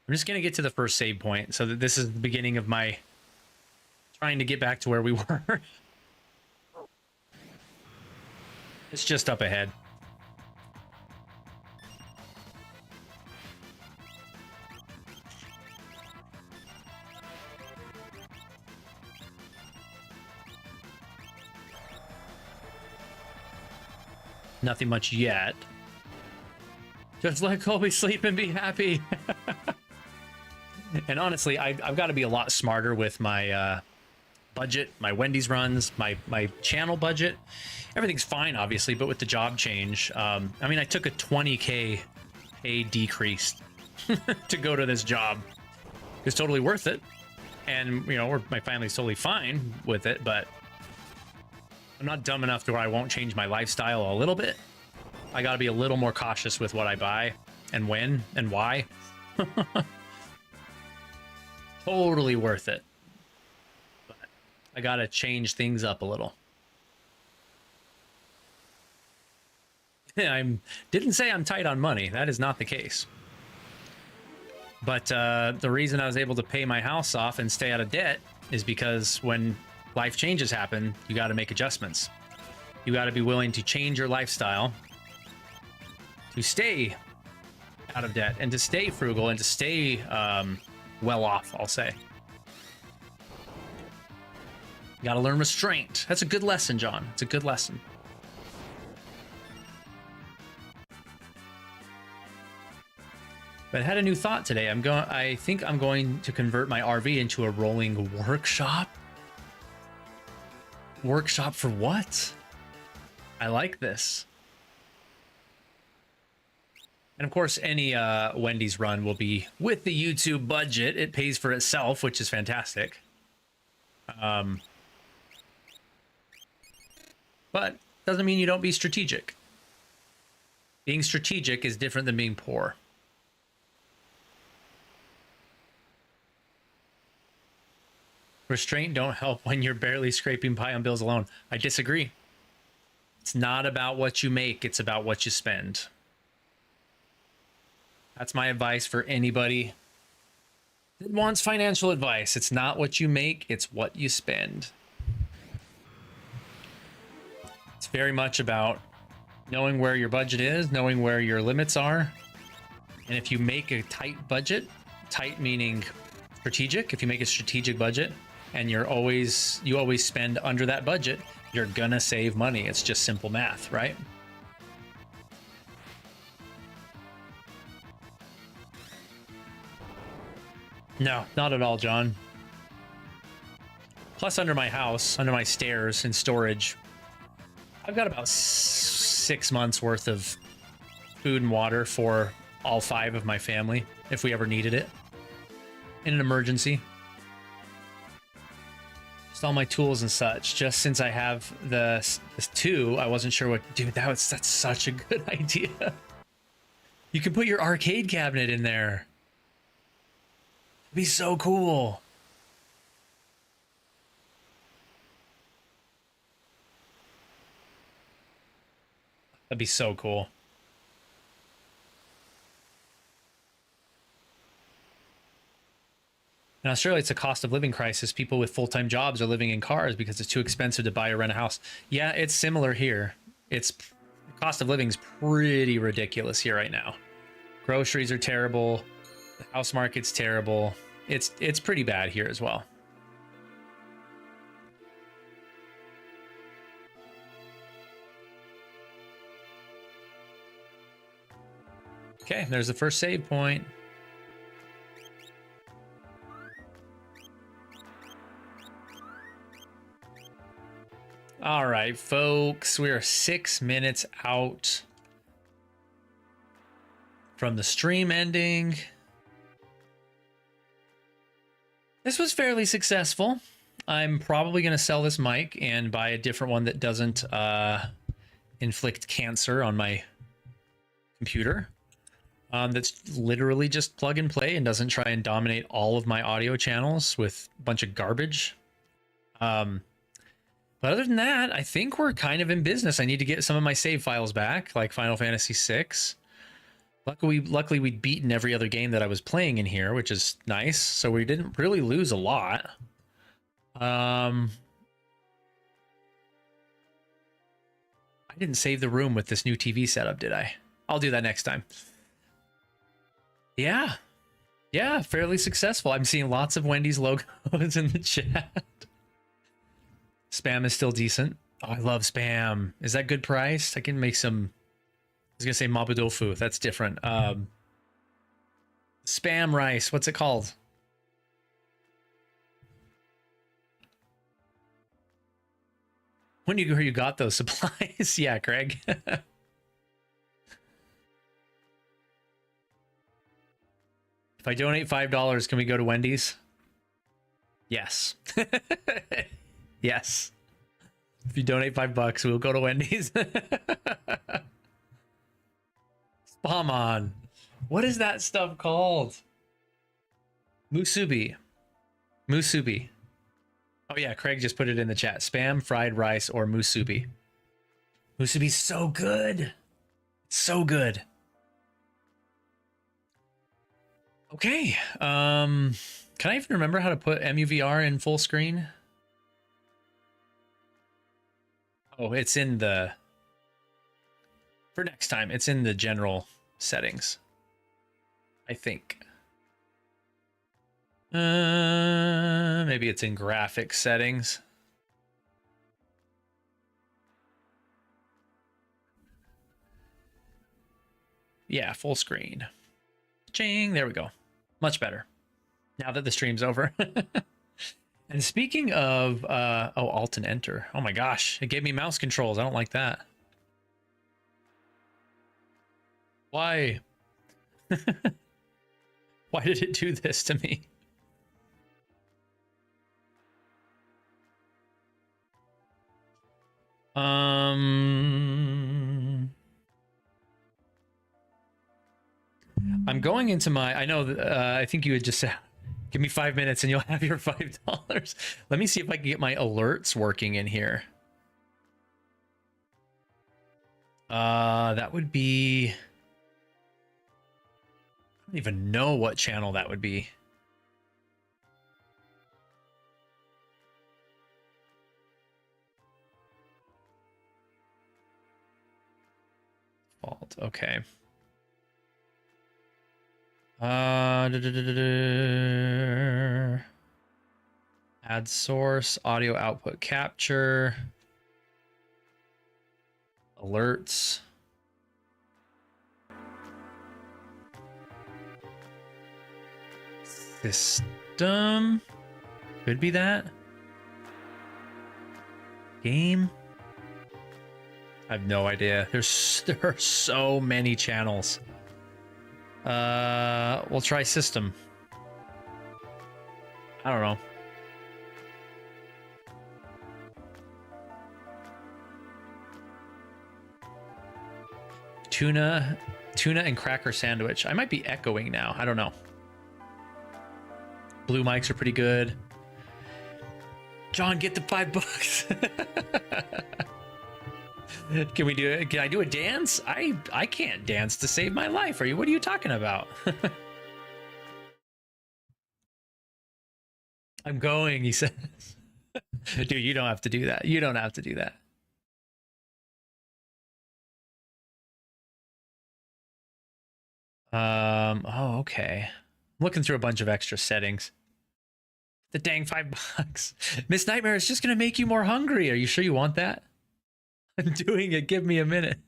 I'm just gonna get to the first save point so that this is the beginning of my trying to get back to where we were. It's just up ahead. Nothing much yet. Just let Colby sleep and be happy. And honestly, I've got to be a lot smarter with my budget, my Wendy's runs, my channel budget. Everything's fine, obviously, but with the job change, I mean, I took a 20K pay decrease to go to this job. It's totally worth it. And, you know, my family's totally fine with it, but I'm not dumb enough to where I won't change my lifestyle a little bit. I got to be a little more cautious with what I buy and when and why. Totally worth it. But I got to change things up a little. Didn't say I'm tight on money. That is not the case. But the reason I was able to pay my house off and stay out of debt is because when life changes happen, you got to make adjustments. You got to be willing to change your lifestyle to stay out of debt and to stay frugal and to stay well off, I'll say. You got to learn restraint. That's a good lesson, John. It's a good lesson. But I had a new thought today. I think I'm going to convert my RV into a rolling workshop. Workshop for what? I like this. And of course, any Wendy's run will be with the YouTube budget. It pays for itself, which is fantastic. But doesn't mean you don't be strategic. Being strategic is different than being poor. Restraint don't help when you're barely scraping by on bills alone. I disagree. It's not about what you make, it's about what you spend. That's my advice for anybody that wants financial advice. It's not what you make, it's what you spend. It's very much about knowing where your budget is, knowing where your limits are. And if you make a tight budget, tight meaning strategic, if you make a strategic budget and you always spend under that budget, you're gonna save money. It's just simple math, right? No, not at all, John. Plus, under my house, under my stairs in storage, I've got about 6 months worth of food and water for all 5 of my family if we ever needed it in an emergency. Just all my tools and such. Just since I have this 2, I wasn't sure what. Dude, that's such a good idea. You can put your arcade cabinet in there. It'd be so cool. That'd be so cool. In Australia, it's a cost of living crisis. People with full-time jobs are living in cars because it's too expensive to buy or rent a house. Yeah, it's similar here. It's cost of living is pretty ridiculous here right now. Groceries are terrible. The house market's terrible. It's pretty bad here as well. Okay, there's the first save point. All right, folks, we are 6 minutes out from the stream ending. This was fairly successful. I'm probably going to sell this mic and buy a different one that doesn't inflict cancer on my computer. That's literally just plug and play and doesn't try and dominate all of my audio channels with a bunch of garbage. But other than that, I think we're kind of in business. I need to get some of my save files back, like Final Fantasy VI. Luckily, we'd beaten every other game that I was playing in here, which is nice. So we didn't really lose a lot. I didn't save the room with this new TV setup, did I? I'll do that next time. Yeah, fairly successful. I'm seeing lots of Wendy's logos in the chat. Spam is still decent. Oh, I love Spam. Is that good price? I can make some. I was gonna say mapo that's different. Spam rice. What's it called? When you got those supplies? Yeah, Craig. If I donate $5, can we go to Wendy's? Yes. Yes. If you donate $5, we'll go to Wendy's. Spam on. What is that stuff called? Musubi. Musubi. Oh yeah, Craig just put it in the chat. Spam, fried rice, or musubi. Musubi's so good. It's so good. Okay. Can I even remember how to put MUVR in full screen? Oh, it's in the... For next time, it's in the general settings. I think. Maybe it's in graphics settings. Yeah, full screen. Ching, there we go. Much better. Now that the stream's over. And speaking of, oh, Alt and Enter. Oh my gosh, it gave me mouse controls. I don't like that. Why? Why did it do this to me? I'm going into my, I know, I think you would just say, give me 5 minutes and you'll have your $5. Let me see if I can get my alerts working in here. That would be, I don't even know what channel that would be. Fault. Okay. Add source, audio output capture, alerts. System. Could be that. Game. I have no idea. There are so many channels. We'll try system. I don't know. Tuna and cracker sandwich. I might be echoing now. I don't know. Blue mics are pretty good. John, get the $5. Can we do it? Can I do a dance? I can't dance to save my life. What are you talking about? I'm going, he says. Dude, you don't have to do that. You don't have to do that. Oh, okay. I'm looking through a bunch of extra settings. The dang $5. Miss Nightmare is just gonna make you more hungry. Are you sure you want that? I'm doing it. Give me a minute.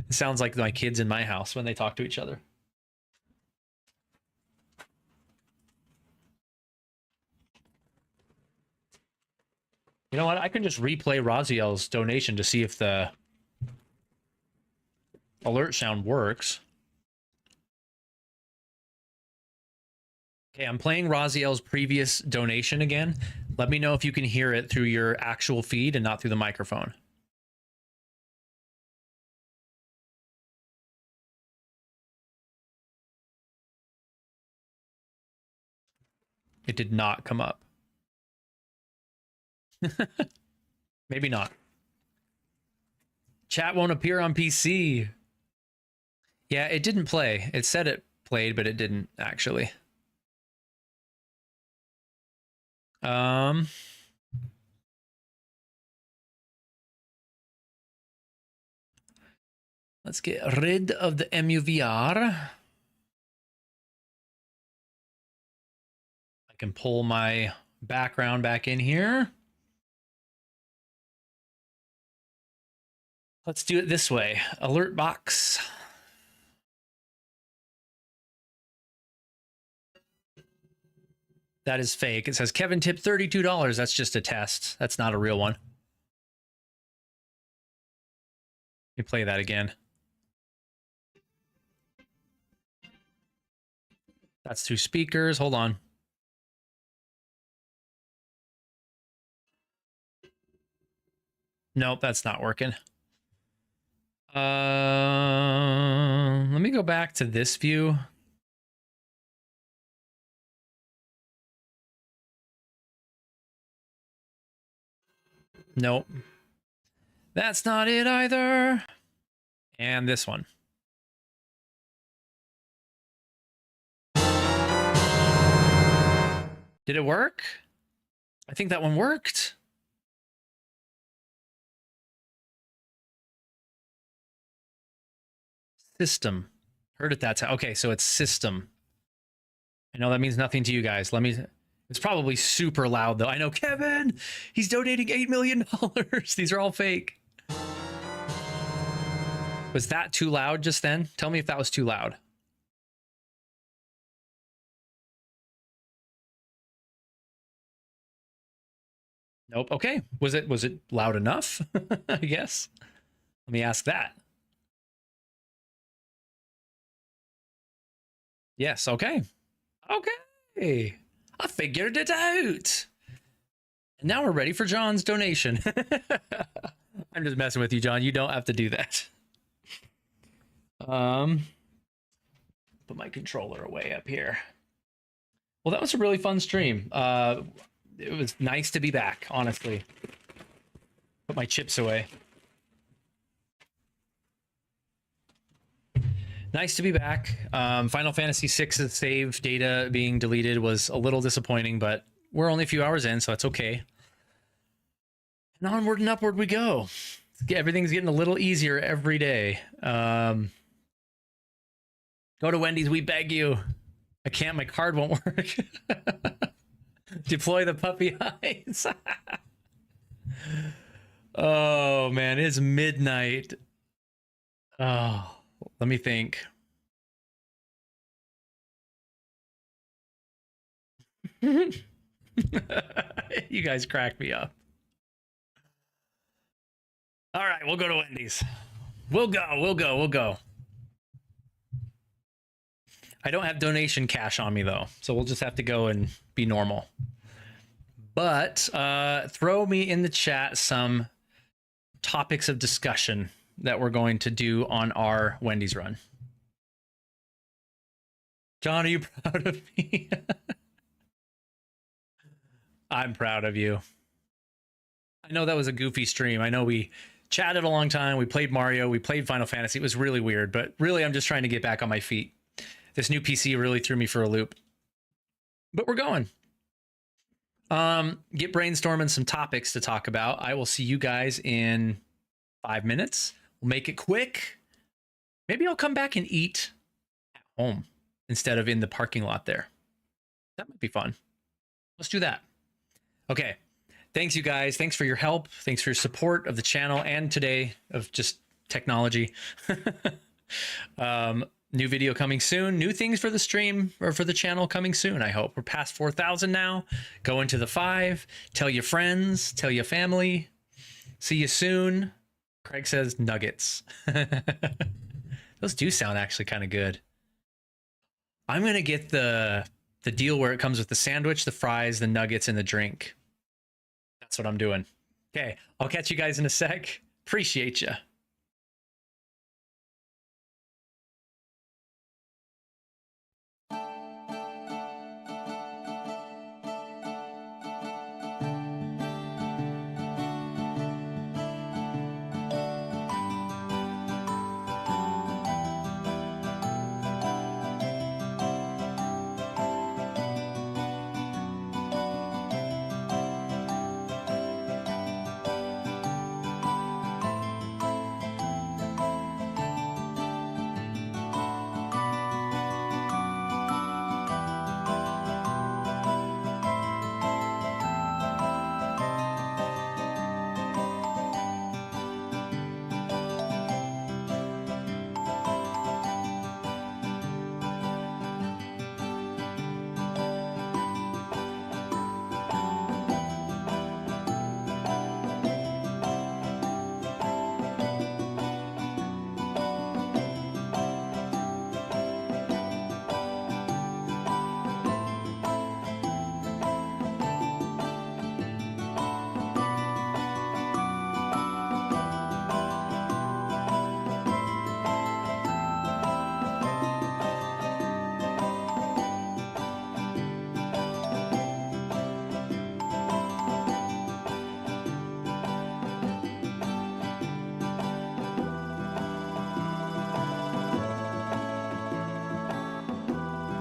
It sounds like my kids in my house when they talk to each other. You know what? I can just replay Raziel's donation to see if the alert sound works. Okay, I'm playing Raziel's previous donation again. Let me know if you can hear it through your actual feed and not through the microphone. It did not come up. Maybe not. Chat won't appear on PC. Yeah, it didn't play. It said it played, but it didn't actually. Let's get rid of the MUVR. I can pull my background back in here. Let's do it this way. Alert box. That is fake. It says Kevin tipped $32. That's just a test. That's not a real one. Let me play that again. That's through speakers. Hold on. Nope, that's not working. Let me go back to this view. Nope. That's not it either. And this one. Did it work? I think that one worked. System. Heard it that time. Okay, so it's system. I know that means nothing to you guys. It's probably super loud though. I know Kevin, he's donating $8 million. These are all fake. Was that too loud just then? Tell me if that was too loud. Nope. Okay. Was it loud enough? I guess. Let me ask that. Yes. Okay. Okay. I figured it out. And now we're ready for John's donation. I'm just messing with you, John. You don't have to do that. Put my controller away up here. Well, that was a really fun stream. It was nice to be back, honestly. Put my chips away. Nice to be back. Final Fantasy VI's save data being deleted was a little disappointing, but we're only a few hours in, so it's okay. And onward and upward we go. Everything's getting a little easier every day. Go to Wendy's, we beg you. I can't, my card won't work. Deploy the puppy eyes. Oh man, it's midnight. Oh, let me think. You guys crack me up. All right, we'll go to Wendy's. We'll go. I don't have donation cash on me though, so we'll just have to go and be normal. But throw me in the chat some topics of discussion that we're going to do on our Wendy's run. John, are you proud of me? I'm proud of you. I know that was a goofy stream. I know we chatted a long time. We played Mario. We played Final Fantasy. It was really weird, but really I'm just trying to get back on my feet. This new PC really threw me for a loop. But we're going. Get brainstorming some topics to talk about. I will see you guys in 5 minutes. We'll make it quick. Maybe I'll come back and eat at home instead of in the parking lot there. That might be fun. Let's do that. Okay. Thanks, you guys. Thanks for your help. Thanks for your support of the channel and today of just technology. New video coming soon. New things for the stream or for the channel coming soon, I hope. We're past 4,000 now. Go into the 5. Tell your friends. Tell your family. See you soon. Craig says nuggets. Those do sound actually kind of good. I'm going to get the deal where it comes with the sandwich, the fries, the nuggets, and the drink. That's what I'm doing. Okay, I'll catch you guys in a sec. Appreciate you.